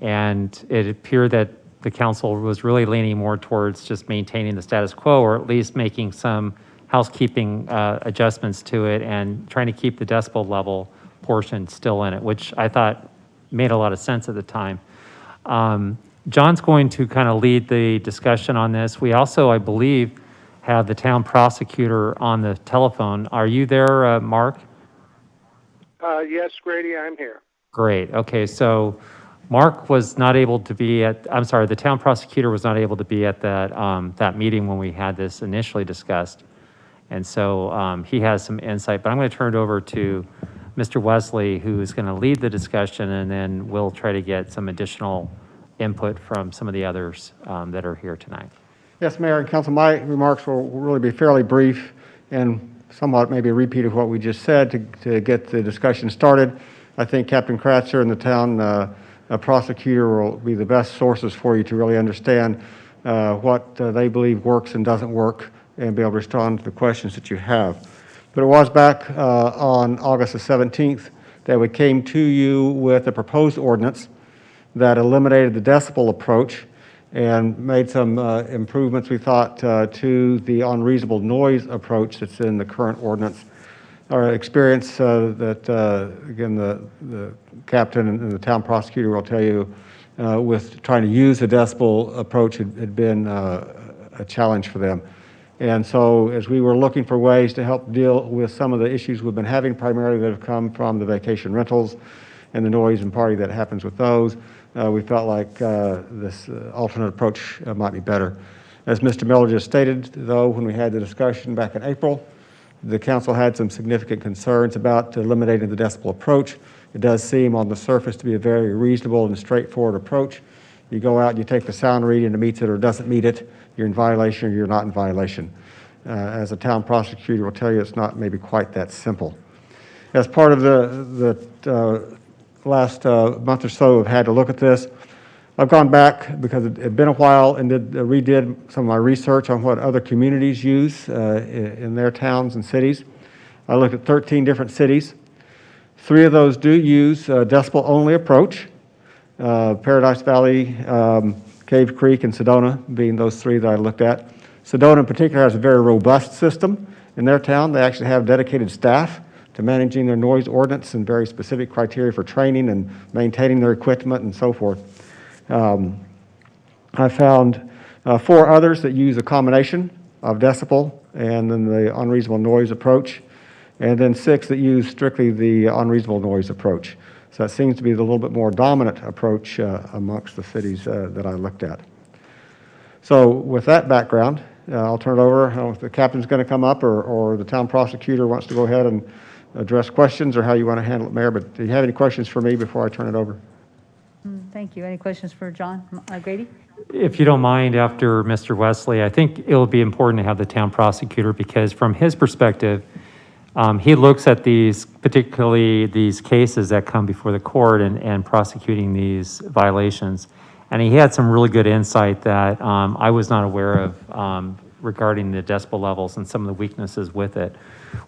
And it appeared that the council was really leaning more towards just maintaining the status quo, or at least making some housekeeping adjustments to it and trying to keep the decibel level portion still in it, which I thought made a lot of sense at the time. John's going to kind of lead the discussion on this. We also, I believe, have the town prosecutor on the telephone. Are you there, Mark? Yes, Grady, I'm here. Great. Okay, so Mark was not able to be at, I'm sorry, the town prosecutor was not able to be at that meeting when we had this initially discussed. And so he has some insight, but I'm going to turn it over to Mr. Wesley, who is going to lead the discussion, and then we'll try to get some additional input from some of the others that are here tonight. Yes, Mayor and Council, my remarks will really be fairly brief and somewhat maybe a repeat of what we just said to get the discussion started. I think Captain Kratzer and the town prosecutor will be the best sources for you to really understand what they believe works and doesn't work and be able to respond to the questions that you have. But it was back on August the 17th that we came to you with a proposed ordinance that eliminated the decibel approach and made some improvements, we thought, to the unreasonable noise approach that's in the current ordinance. Our experience that, again, the captain and the town prosecutor will tell you with trying to use the decibel approach had been a challenge for them. And so as we were looking for ways to help deal with some of the issues we've been having, primarily that have come from the vacation rentals and the noise and party that happens with those, we felt like this alternate approach might be better. As Mr. Miller just stated, though, when we had the discussion back in April, the council had some significant concerns about eliminating the decibel approach. It does seem on the surface to be a very reasonable and straightforward approach. You go out and you take the sound reading and it meets it or doesn't meet it, you're in violation or you're not in violation. As a town prosecutor will tell you, it's not maybe quite that simple. As part of the last month or so, I've had to look at this. I've gone back because it had been a while and redid some of my research on what other communities use in their towns and cities. I looked at 13 different cities. 3 of those do use a decibel-only approach. Paradise Valley, Cave Creek, and Sedona being those 3 that I looked at. Sedona in particular has a very robust system in their town. They actually have dedicated staff to managing their noise ordinance and very specific criteria for training and maintaining their equipment and so forth. I found 4 others that use a combination of decibel and then the unreasonable noise approach, and then 6 that use strictly the unreasonable noise approach. So that seems to be the little bit more dominant approach amongst the cities that I looked at. So with that background, I'll turn it over. I don't know if the captain's going to come up or the town prosecutor wants to go ahead and address questions or how you want to handle it, Mayor, but do you have any questions for me before I turn it over? Thank you. Any questions for John Grady? If you don't mind, after Mr. Wesley, I think it'll be important to have the town prosecutor because from his perspective, he looks at these, particularly these cases that come before the court and prosecuting these violations. And he had some really good insight that I was not aware of regarding the decibel levels and some of the weaknesses with it.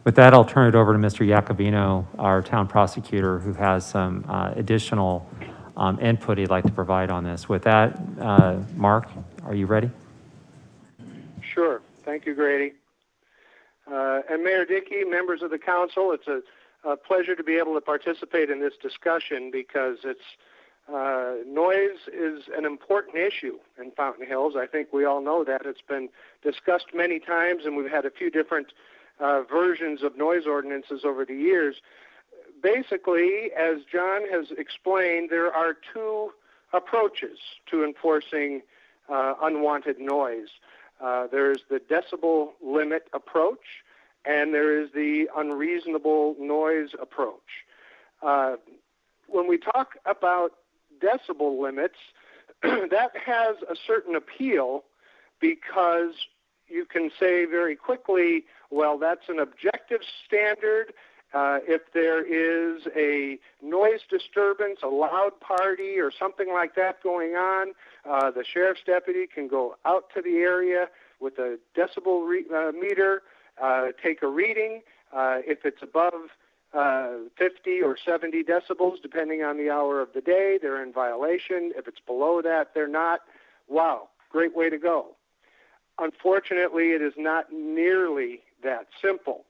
With that, I'll turn it over to Mr. Iacovino, our town prosecutor, who has some additional input he'd like to provide on this. With that, Mark, are you ready? Sure. Thank you, Grady. And Mayor Dickey, members of the council, it's a pleasure to be able to participate in this discussion because noise is an important issue in Fountain Hills. I think we all know that. It's been discussed many times, and we've had a few different versions of noise ordinances over the years. Basically, as John has explained, there are 2 approaches to enforcing unwanted noise. There's the decibel limit approach, and there is the unreasonable noise approach. When we talk about decibel limits, that has a certain appeal because you can say very quickly, well, that's an objective standard. If there is a noise disturbance, a loud party, or something like that going on, the sheriff's deputy can go out to the area with a decibel meter, take a reading. If it's above 50 or 70 decibels, depending on the hour of the day, they're in violation. If it's below that, they're not. Wow, great way to go. Unfortunately, it is not nearly that simple.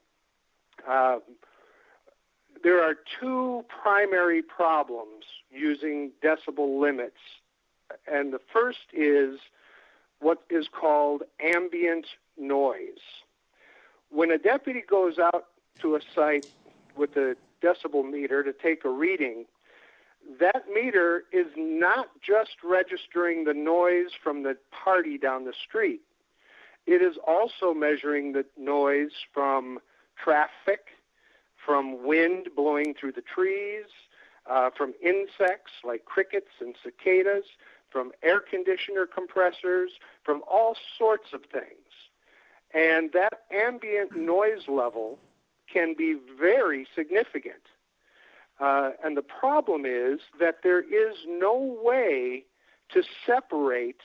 There are 2 primary problems using decibel limits, and the first is what is called ambient noise. When a deputy goes out to a site with a decibel meter to take a reading, that meter is not just registering the noise from the party down the street. It is also measuring the noise from traffic, from wind blowing through the trees, from insects like crickets and cicadas, from air conditioner compressors, from all sorts of things. And that ambient noise level can be very significant. And the problem is that there is no way to separate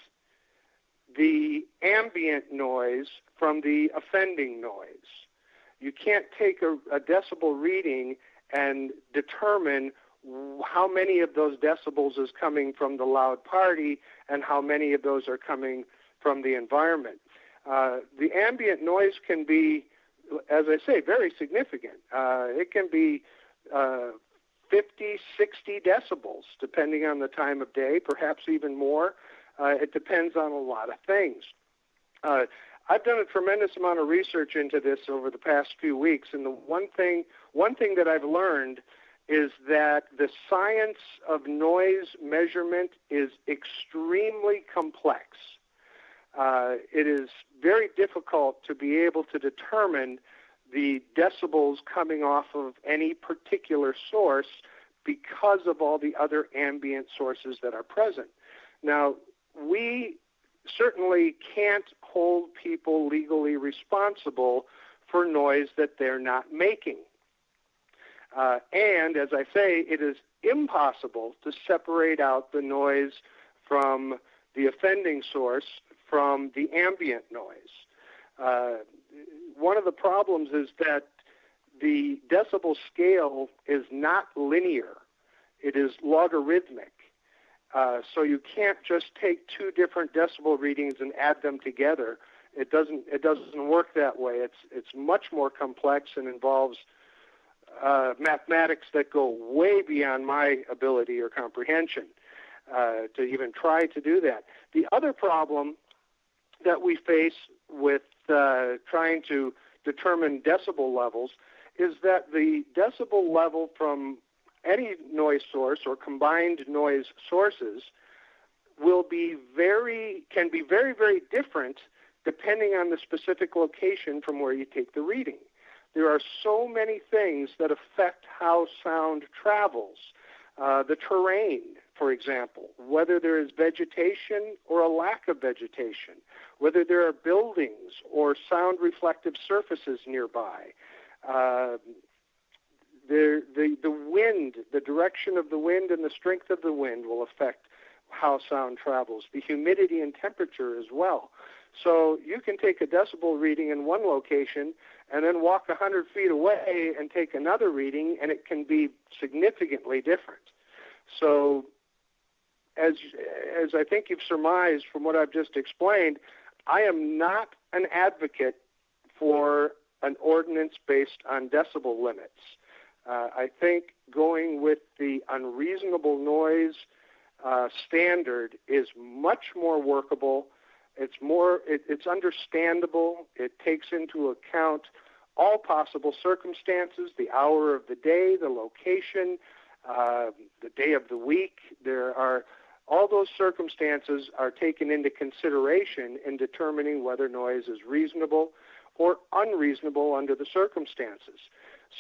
the ambient noise from the offending noise. You can't take a decibel reading and determine how many of those decibels is coming from the loud party and how many of those are coming from the environment. The ambient noise can be, as I say, very significant. It can be 50, 60 decibels, depending on the time of day, perhaps even more. It depends on a lot of things. I've done a tremendous amount of research into this over the past few weeks, and the one thing that I've learned is that the science of noise measurement is extremely complex. it is very difficult to be able to determine the decibels coming off of any particular source because of all the other ambient sources that are present. Now, we certainly can't hold people legally responsible for noise that they're not making. And as I say, it is impossible to separate out the noise from the offending source from the ambient noise. One of the problems is that the decibel scale is not linear. It is logarithmic. So you can't just take two different decibel readings and add them together. It doesn't work that way. It's much more complex and involves mathematics that go way beyond my ability or comprehension to even try to do that. The other problem that we face with trying to determine decibel levels is that the decibel level from any noise source or combined noise sources can be very, very different depending on the specific location from where you take the reading. There are so many things that affect how sound travels. The terrain, for example, whether there is vegetation or a lack of vegetation, whether there are buildings or sound reflective surfaces nearby. The wind, the direction of the wind and the strength of the wind will affect how sound travels. The humidity and temperature as well. So you can take a decibel reading in one location and then walk 100 feet away and take another reading, and it can be significantly different. So as I think you've surmised from what I've just explained, I am not an advocate for an ordinance based on decibel limits. I think going with the unreasonable noise standard is much more workable. It's understandable. It takes into account all possible circumstances, the hour of the day, the location, the day of the week. All those circumstances are taken into consideration in determining whether noise is reasonable or unreasonable under the circumstances.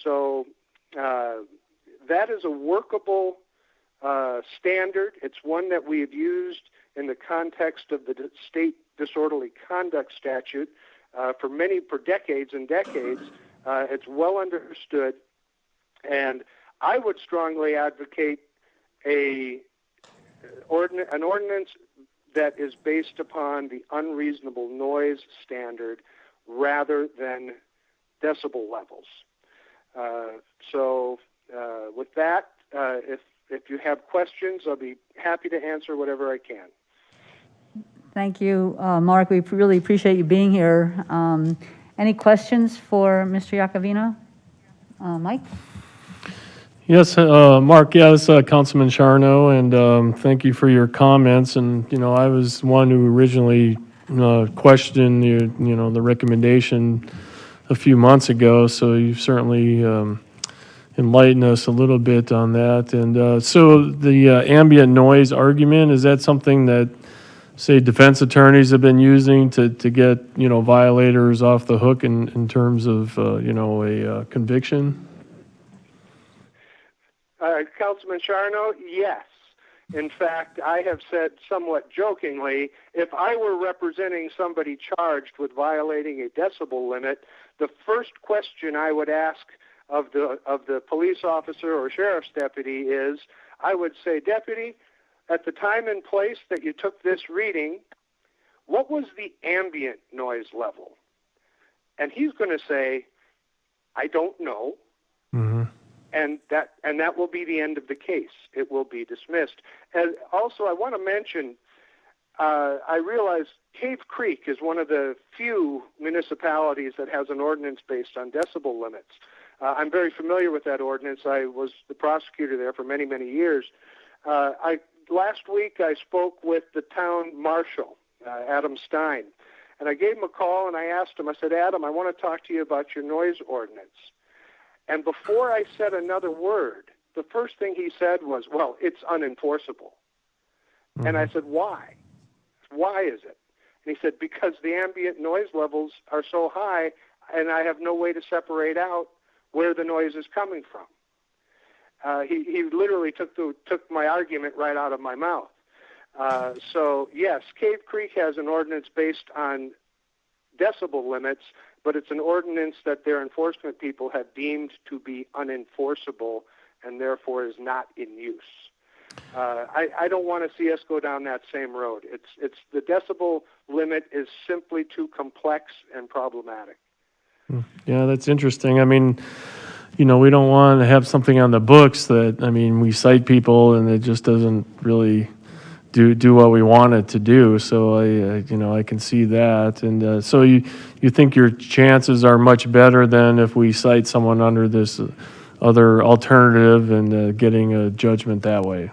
So that is a workable standard. It's one that we have used in the context of the state disorderly conduct statute for decades and decades. It's well understood, and I would strongly advocate an ordinance that is based upon the unreasonable noise standard rather than decibel levels. So with that, if you have questions, I'll be happy to answer whatever I can. Thank you, Mark. We really appreciate you being here. Any questions for Mr. Iacovino? Mike? Yes, Mark, this is Councilman Charno, and thank you for your comments. And, I was one who originally questioned the recommendation a few months ago, so you've certainly enlightened us a little bit on that. And so the ambient noise argument, is that something that, say, defense attorneys have been using to get, violators off the hook in terms of, a conviction? Councilman Charno, yes. In fact, I have said somewhat jokingly, if I were representing somebody charged with violating a decibel limit, the first question I would ask of the police officer or sheriff's deputy is, I would say, Deputy, at the time and place that you took this reading, what was the ambient noise level? And he's going to say, I don't know. Mm-hmm. And that will be the end of the case. It will be dismissed. And also, I want to mention, I realize Cave Creek is one of the few municipalities that has an ordinance based on decibel limits. I'm very familiar with that ordinance. I was the prosecutor there for many, many years. Last week, I spoke with the town marshal, Adam Stein, and I gave him a call and I asked him, I said, Adam, I want to talk to you about your noise ordinance. And before I said another word, the first thing he said was, well, it's unenforceable. Mm-hmm. And I said, why? Why is it? And he said, because the ambient noise levels are so high and I have no way to separate out where the noise is coming from. He literally took my argument right out of my mouth. So yes, Cave Creek has an ordinance based on decibel limits, but it's an ordinance that their enforcement people have deemed to be unenforceable and therefore is not in use. I don't want to see us go down that same road. It's the decibel limit is simply too complex and problematic. Yeah, that's interesting. I mean, you know, we don't want to have something on the books that, I mean, we cite people and it just doesn't really do what we want it to do. So I can see that. And so you think your chances are much better than if we cite someone under this other alternative and getting a judgment that way?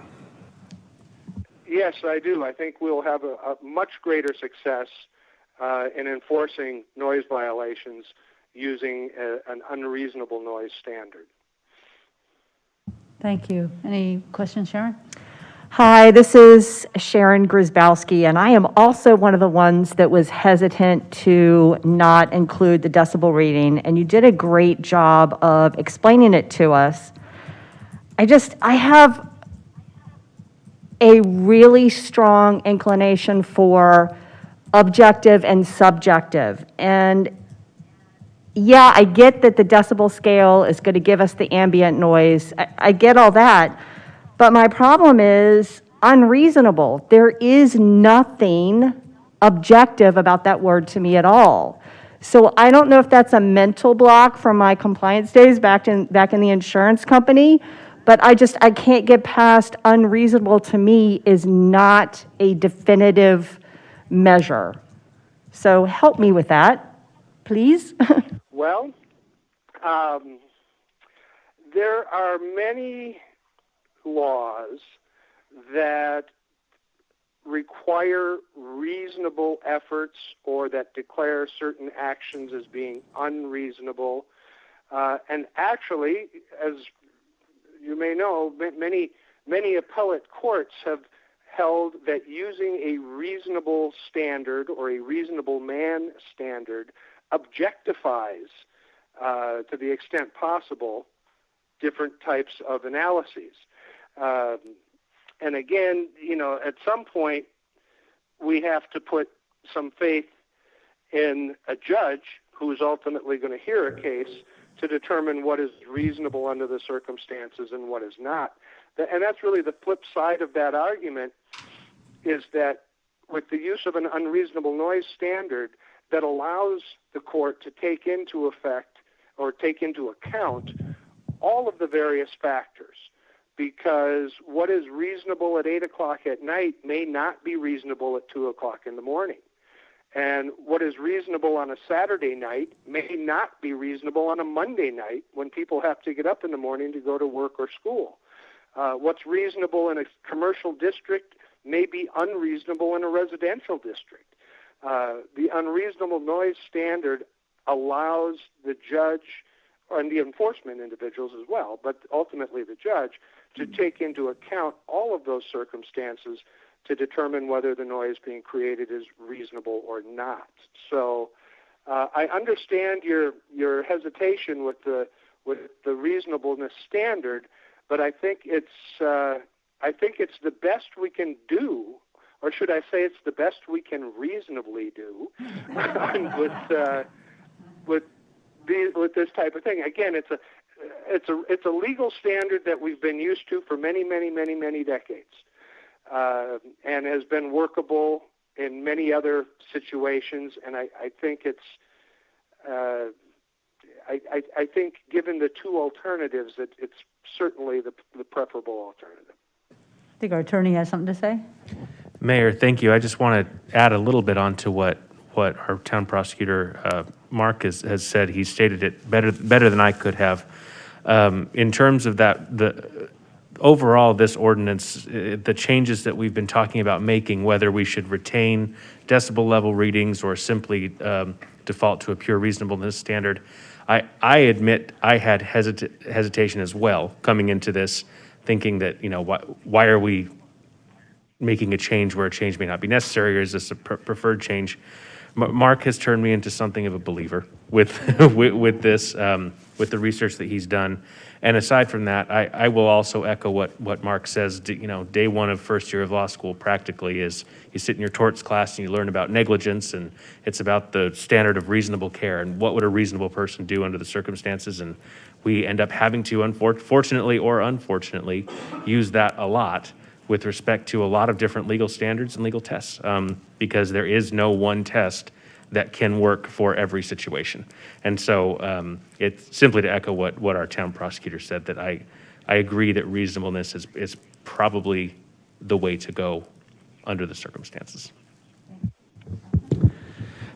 Yes, I do. I think we'll have a much greater success in enforcing noise violations using an unreasonable noise standard. Thank you. Any questions, Sharon? Hi, this is Sharon Grzybowski, and I am also one of the ones that was hesitant to not include the decibel reading, and you did a great job of explaining it to us. I have a really strong inclination for objective and subjective. And yeah, I get that the decibel scale is going to give us the ambient noise. I get all that. But my problem is unreasonable. There is nothing objective about that word to me at all. So I don't know if that's a mental block from my compliance days back in the insurance company, but I can't get past unreasonable. To me is not a definitive measure. So help me with that, please. Well, there are many laws that require reasonable efforts or that declare certain actions as being unreasonable. And actually, as you may know, many appellate courts have held that using a reasonable standard or a reasonable man standard objectifies, to the extent possible, different types of analyses. And again, at some point, we have to put some faith in a judge who's ultimately going to hear a case to determine what is reasonable under the circumstances and what is not. And that's really the flip side of that argument, is that with the use of an unreasonable noise standard that allows the court to take into effect or take into account all of the various factors, because what is reasonable at 8 o'clock at night may not be reasonable at 2 o'clock in the morning. And what is reasonable on a Saturday night may not be reasonable on a Monday night when people have to get up in the morning to go to work or school. What's reasonable in a commercial district may be unreasonable in a residential district. The unreasonable noise standard allows the judge and the enforcement individuals as well, but ultimately the judge, to take into account all of those circumstances to determine whether the noise being created is reasonable or not. So I understand your hesitation with the reasonableness standard, but I think it's the best we can do, or should I say it's the best we can reasonably do with this type of thing. Again, it's a legal standard that we've been used to for many, many, many, many decades, and has been workable in many other situations. And I think it's I think given the two alternatives, it's certainly the preferable alternative. I think our attorney has something to say. Mayor, thank you. I just want to add a little bit onto what our town prosecutor, Mark, has said. He stated it better than I could have. In terms of that, the overall, this ordinance, the changes that we've been talking about making, whether we should retain decibel level readings or simply default to a pure reasonableness standard, I admit I had hesitation as well coming into this, thinking that, why are we making a change where a change may not be necessary, or is this a preferred change? Mark has turned me into something of a believer with with this, with the research that he's done. And aside from that, I will also echo what Mark says. You know, day one of first year of law school practically is you sit in your torts class and you learn about negligence, and it's about the standard of reasonable care and what would a reasonable person do under the circumstances. And we end up having to, unfortunately or unfortunately, use that a lot with respect to a lot of different legal standards and legal tests, because there is no one test that can work for every situation. And so it's simply to echo what our town prosecutor said, that I agree that reasonableness is probably the way to go under the circumstances.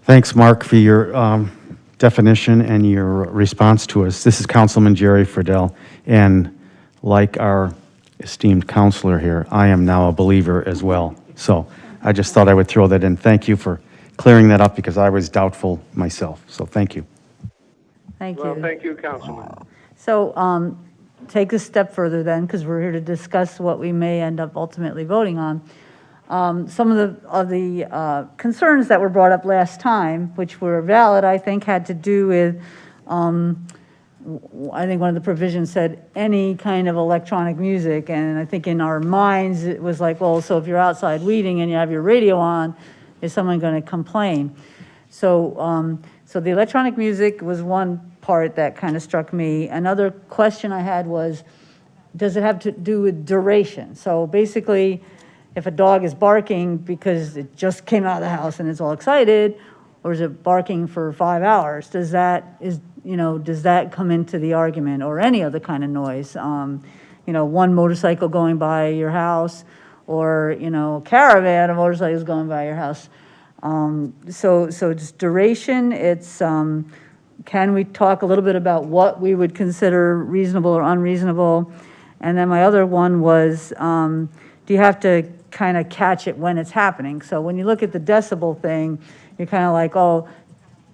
Thanks, Mark, for your definition and your response to us. This is Councilman Jerry Friedel, and like our esteemed counselor here, I am now a believer as well. So I just thought I would throw that in. Thank you for clearing that up, because I was doubtful myself. So thank you. Thank you. Well, thank you, Councilman. So take a step further then, because we're here to discuss what we may end up ultimately voting on. Some of the concerns that were brought up last time, which were valid, I think, had to do with, I think one of the provisions said any kind of electronic music, and I think in our minds it was like, well, so if you're outside weeding and you have your radio on, is someone going to complain? So, so the electronic music was one part that kind of struck me. Another question I had was, does it have to do with duration? So basically, if a dog is barking because it just came out of the house and it's all excited, or is it barking for 5 hours? Does that come into the argument, or any other kind of noise? You know, one motorcycle going by your house, or, you know, a caravan of motorcycles going by your house. So it's duration, it's, can we talk a little bit about what we would consider reasonable or unreasonable? And then my other one was, do you have to kind of catch it when it's happening? So when you look at the decibel thing, you're kind of like, oh,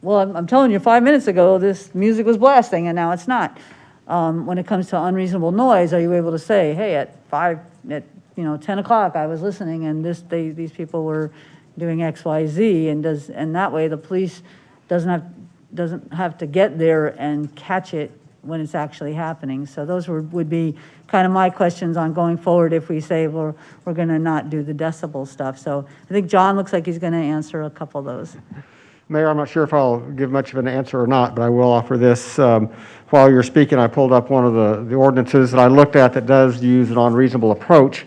well, I'm telling you, 5 minutes ago, this music was blasting, and now it's not. When it comes to unreasonable noise, are you able to say, hey, at 10 o'clock, I was listening, and these people were doing X, Y, Z, and that way the police doesn't have to get there and catch it when it's actually happening. So those would be kind of my questions on going forward if we say, well, we're going to not do the decibel stuff. So I think John looks like he's going to answer a couple of those. Mayor, I'm not sure if I'll give much of an answer or not, but I will offer this. While you're speaking, I pulled up one of the ordinances that I looked at that does use an unreasonable approach.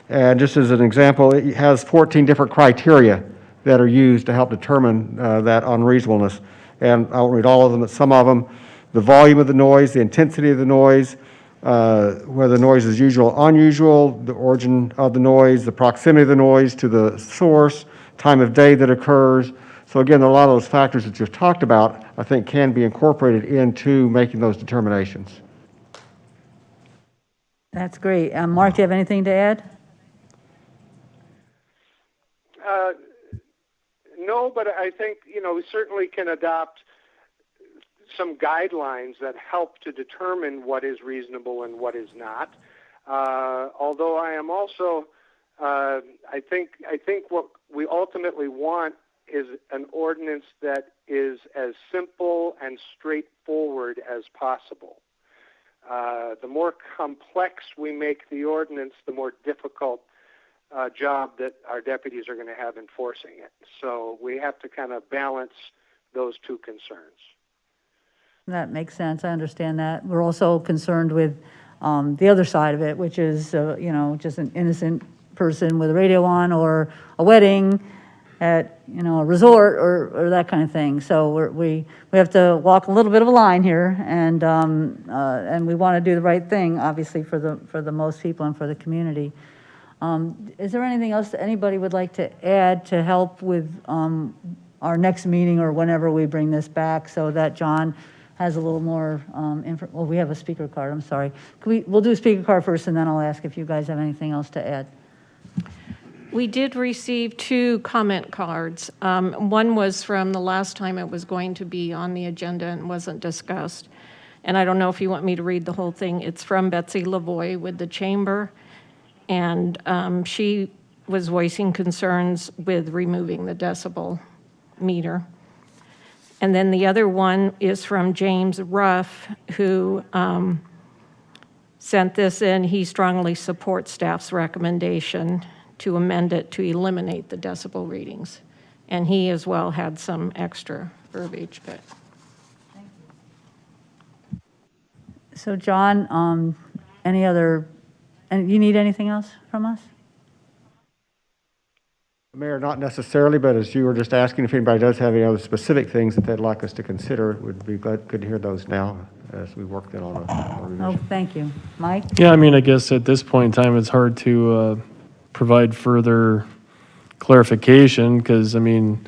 And just as an example, it has 14 different criteria that are used to help determine that unreasonableness. And I won't read all of them, but some of them: the volume of the noise, the intensity of the noise, whether the noise is usual or unusual, the origin of the noise, the proximity of the noise to the source, time of day that occurs. So again, a lot of those factors that you've talked about, I think, can be incorporated into making those determinations. That's great. Mark, do you have anything to add? No, but I think, we certainly can adopt some guidelines that help to determine what is reasonable and what is not. Although I am also, I think what we ultimately want is an ordinance that is as simple and straightforward as possible. The more complex we make the ordinance, the more difficult job that our deputies are going to have enforcing it. So we have to kind of balance those two concerns. That makes sense. I understand that. We're also concerned with the other side of it, which is, just an innocent person with a radio on, or a wedding at, a resort, or that kind of thing. So we have to walk a little bit of a line here, and we want to do the right thing, obviously, for the most people and for the community. Is there anything else that anybody would like to add to help with our next meeting, or whenever we bring this back, so that John has a little more well, we have a speaker card, I'm sorry. We'll do a speaker card first, and then I'll ask if you guys have anything else to add. We did receive 2 comment cards. One was from the last time it was going to be on the agenda and wasn't discussed. And I don't know if you want me to read the whole thing. It's from Betsy Lavoie with the Chamber. And she was voicing concerns with removing the decibel meter. And then the other one is from James Ruff, who sent this in. He strongly supports staff's recommendation to amend it to eliminate the decibel readings. And he as well had some extra verbiage, but. So John, and you need anything else from us? Mayor, not necessarily, but as you were just asking, if anybody does have any other specific things that they'd like us to consider, it would be good to hear those now as we work then on a revision. Oh, thank you. Mike? Yeah, I mean, I guess at this point in time, it's hard to provide further clarification because, I mean,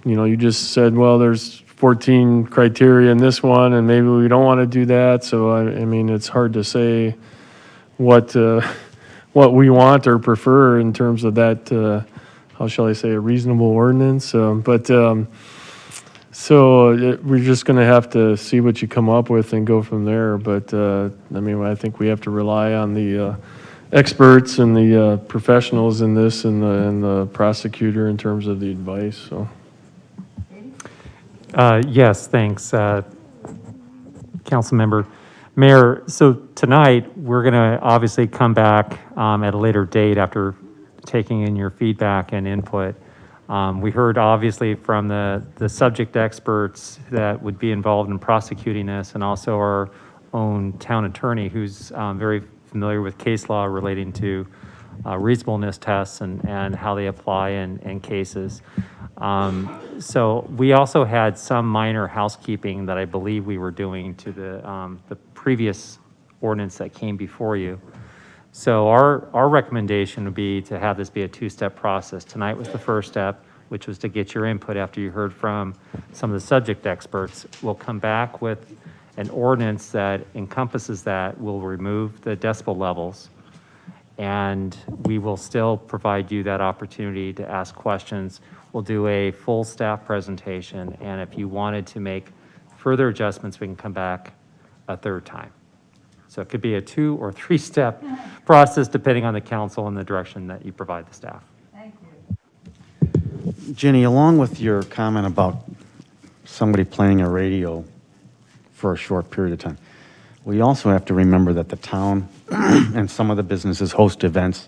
you know, you just said, well, there's 14 criteria in this one, and maybe we don't want to do that. So, I mean, it's hard to say what we want or prefer in terms of that, how shall I say, a reasonable ordinance. We're just going to have to see what you come up with and go from there. But, I mean, I think we have to rely on the experts and the professionals in this and the prosecutor in terms of the advice, so. Yes, thanks, Council Member. Mayor, so tonight, we're going to obviously come back at a later date after taking in your feedback and input. We heard obviously from the subject experts that would be involved in prosecuting this and also our own town attorney who's very familiar with case law relating to reasonableness tests and how they apply in cases. So we also had some minor housekeeping that I believe we were doing to the previous ordinance that came before you. So our recommendation would be to have this be a two-step process. Tonight was the first step, which was to get your input after you heard from some of the subject experts. We'll come back with an ordinance that encompasses that. We'll remove the decibel levels, and we will still provide you that opportunity to ask questions. We'll do a full staff presentation, and if you wanted to make further adjustments, we can come back a third time. So it could be a 2 or 3 step process depending on the council and the direction that you provide the staff. Thank you. Ginny, along with your comment about somebody playing a radio for a short period of time, we also have to remember that the town and some of the businesses host events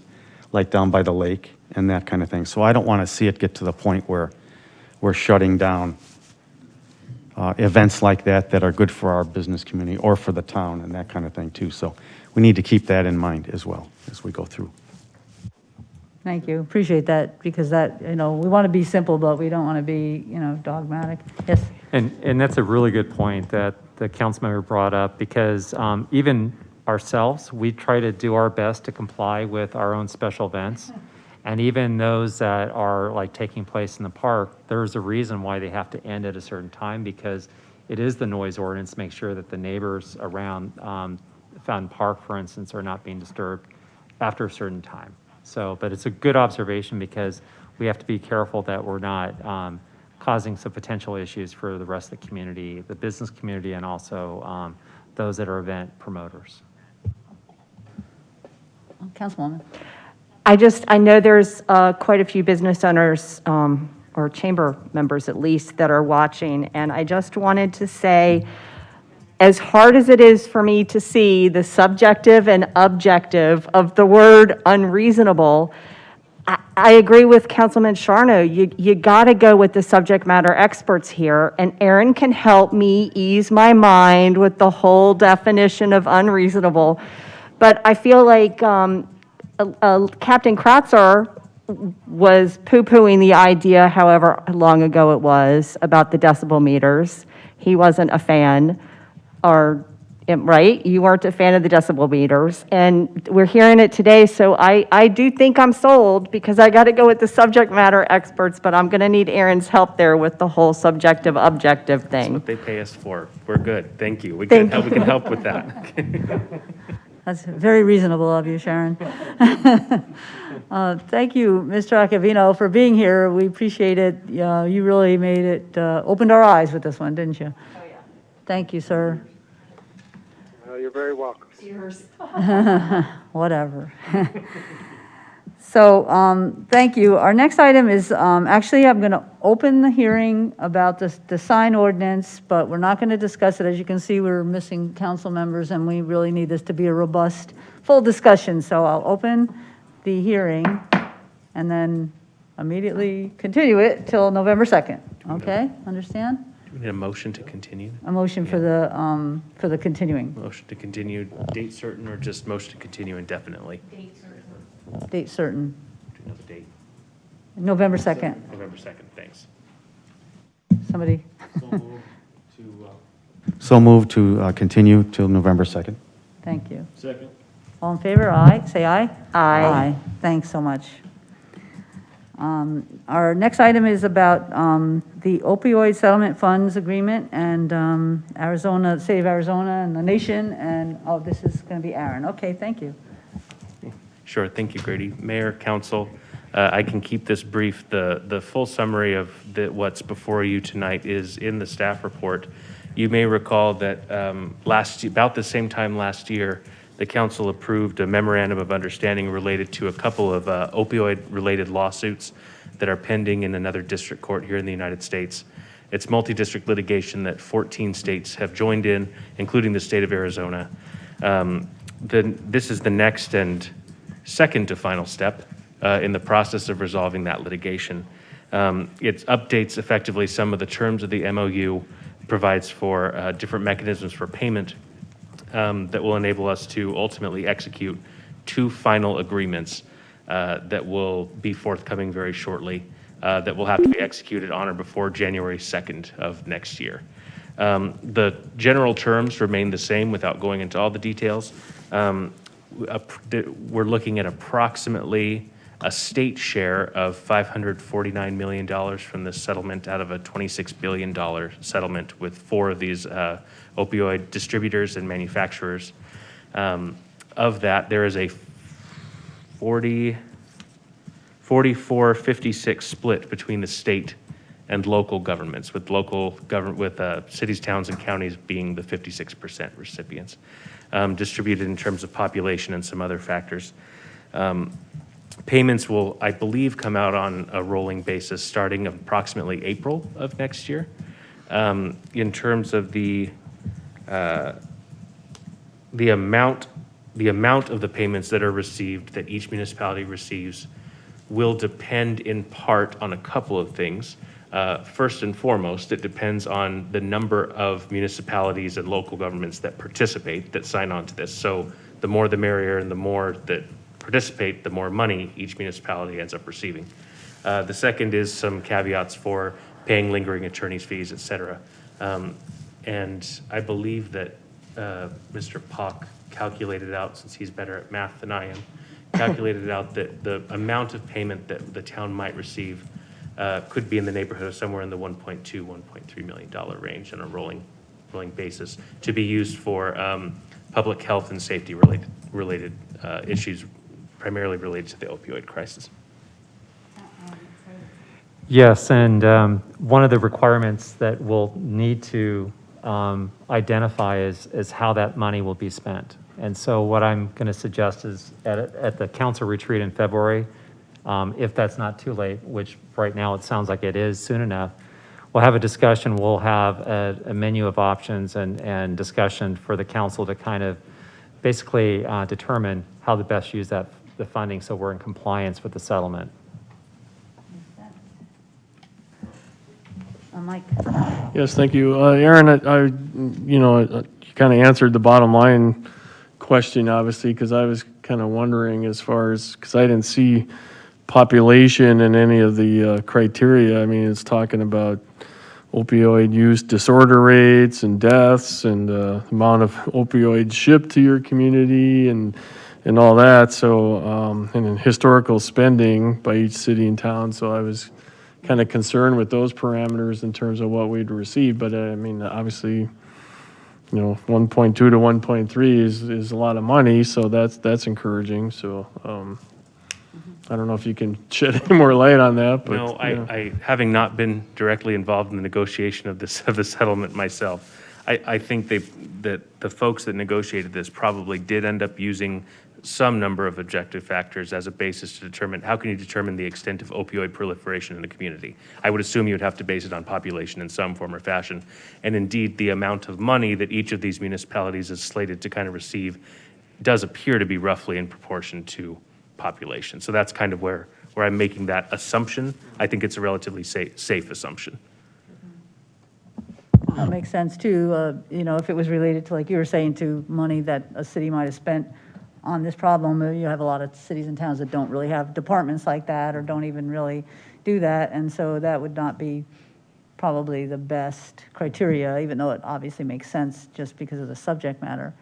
like down by the lake and that kind of thing. So I don't want to see it get to the point where we're shutting down events like that that are good for our business community or for the town and that kind of thing too. So we need to keep that in mind as well as we go through. Thank you. Appreciate that because that, we want to be simple, but we don't want to be, dogmatic. Yes? And that's a really good point that the council member brought up because even ourselves, we try to do our best to comply with our own special events. And even those that are like taking place in the park, there's a reason why they have to end at a certain time because it is the noise ordinance to make sure that the neighbors around Fountain Park, for instance, are not being disturbed after a certain time. So, but it's a good observation because we have to be careful that we're not causing some potential issues for the rest of the community, the business community, and also those that are event promoters. Councilwoman. I know there's quite a few business owners or chamber members at least that are watching, and I just wanted to say, as hard as it is for me to see the subjective and objective of the word unreasonable, I agree with Councilman Charno. You got to go with the subject matter experts here, and Aaron can help me ease my mind with the whole definition of unreasonable. But I feel like Captain Kratzer was poo-pooing the idea, however long ago it was, about the decibel meters. He wasn't a fan, right? You weren't a fan of the decibel meters, and we're hearing it today, so I do think I'm sold because I got to go with the subject matter experts, but I'm going to need Aaron's help there with the whole subjective, objective thing. That's what they pay us for. We're good. Thank you. We can help with that. That's very reasonable of you, Sharon. Thank you, Mr. Acavino, for being here. We appreciate it. You really made it, opened our eyes with this one, didn't you? Oh, yeah. Thank you, sir. You're very welcome. Whatever. So, thank you. Our next item is, actually, I'm going to open the hearing about the sign ordinance, but we're not going to discuss it. As you can see, we're missing council members, and we really need this to be a robust, full discussion. So I'll open the hearing and then immediately continue it till November 2nd. Okay, understand? Do we need a motion to continue? A motion for the continuing. Motion to continue, date certain, or just motion to continue indefinitely? Date certain, Do you know the date? November 2nd. November 2nd, thanks. Somebody? So move to continue till November 2nd. Thank you. Second. All in favor? Aye. Say aye. Aye. Thanks so much. Our next item is about the opioid settlement funds agreement and Arizona, State of Arizona and the nation, and, oh, this is going to be Aaron. Okay, thank you. Sure, thank you, Grady. Mayor, council, I can keep this brief. The full summary of what's before you tonight is in the staff report. You may recall that about the same time last year, the council approved a memorandum of understanding related to a couple of opioid-related lawsuits that are pending in another district court here in the United States. It's multi-district litigation that 14 states have joined in, including the state of Arizona. This is the next and second to final step in the process of resolving that litigation. It updates effectively some of the terms of the MOU, provides for different mechanisms for payment that will enable us to ultimately execute 2 final agreements that will be forthcoming very shortly, that will have to be executed on or before January 2nd of next year. The general terms remain the same without going into all the details. We're looking at approximately a state share of $549 million from this settlement out of a $26 billion settlement with 4 of these opioid distributors and manufacturers. Of that, there is a 44-56 split between the state and local governments, with cities, towns, and counties being the 56% recipients, distributed in terms of population and some other factors. Payments will, I believe, come out on a rolling basis starting approximately April of next year. In terms of the amount of the payments that are received, that each municipality receives, will depend in part on a couple of things. First and foremost, it depends on the number of municipalities and local governments that participate, that sign on to this. So the more the merrier, and the more that participate, the more money each municipality ends up receiving. The second is some caveats for paying lingering attorney's fees, et cetera. And I believe that Mr. Pock calculated out, since he's better at math than I am, calculated out that the amount of payment that the town might receive could be in the neighborhood of somewhere in the $1.2, $1.3 million range on a rolling basis, to be used for public health and safety related issues, primarily related to the opioid crisis. Yes, and one of the requirements that we'll need to identify is how that money will be spent. And so what I'm going to suggest is at the council retreat in February, if that's not too late, which right now it sounds like it is soon enough, we'll have a discussion. We'll have a menu of options and discussion for the council to kind of basically determine how to best use the funding so we're in compliance with the settlement. Mike. Yes, thank you. Aaron, you kind of answered the bottom line question, obviously, because I was kind of wondering because I didn't see population in any of the criteria. I mean, it's talking about opioid use disorder rates and deaths and the amount of opioids shipped to your community and all that. So, and then historical spending by each city and town. So I was kind of concerned with those parameters in terms of what we'd receive. But I mean, obviously, 1.2 to 1.3 is a lot of money. So that's encouraging. So, I don't know if you can shed any more light on that. But, no, I having not been directly involved in the negotiation of the settlement myself, I think that the folks that negotiated this probably did end up using some number of objective factors as a basis to determine, how can you determine the extent of opioid proliferation in the community? I would assume you would have to base it on population in some form or fashion. And indeed, the amount of money that each of these municipalities is slated to kind of receive does appear to be roughly in proportion to population. So that's kind of where I'm making that assumption. I think it's a relatively safe assumption. That makes sense too, you know, if it was related to, like you were saying, to money that a city might have spent on this problem. You have a lot of cities and towns that don't really have departments like that or don't even really do that. And so that would not be probably the best criteria, even though it obviously makes sense just because of the subject matter.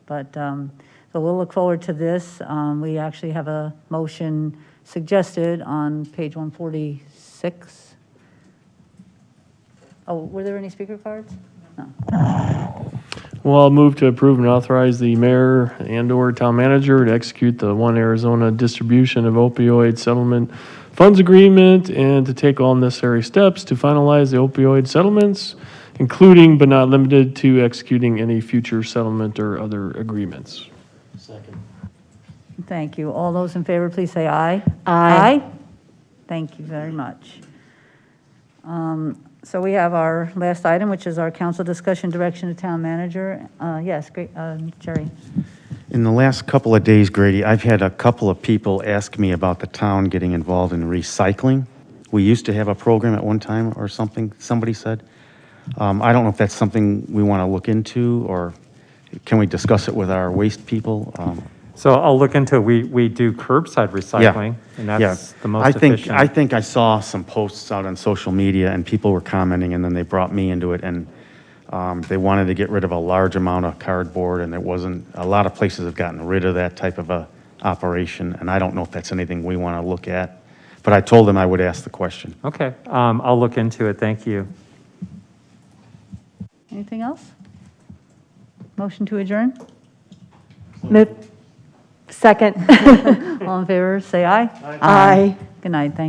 But so we'll look forward to this. We actually have a motion suggested on page 146. Oh, were there any speaker cards? No. Well, I'll move to approve and authorize the mayor and/or town manager to execute the One Arizona Distribution of Opioid Settlement Funds Agreement and to take all necessary steps to finalize the opioid settlements, including but not limited to executing any future settlement or other agreements. Thank you. All those in favor, please say aye. Aye. Thank you very much. So we have our last item, which is our council discussion direction to town manager. Yes, great, Jerry. In the last couple of days, Grady, I've had a couple of people ask me about the town getting involved in recycling. We used to have a program at one time or something, somebody said. I don't know if that's something we want to look into, or can we discuss it with our waste people? So I'll look into, we do curbside recycling, and that's the most efficient. I think I saw some posts out on social media, and people were commenting, and then they brought me into it, and they wanted to get rid of a large amount of cardboard, and there wasn't, a lot of places have gotten rid of that type of a operation, and I don't know if that's anything we want to look at, but I told them I would ask the question. Okay, I'll look into it, thank you. Anything else? Motion to adjourn? Second. All in favor, say aye. Aye. Good night, thank you.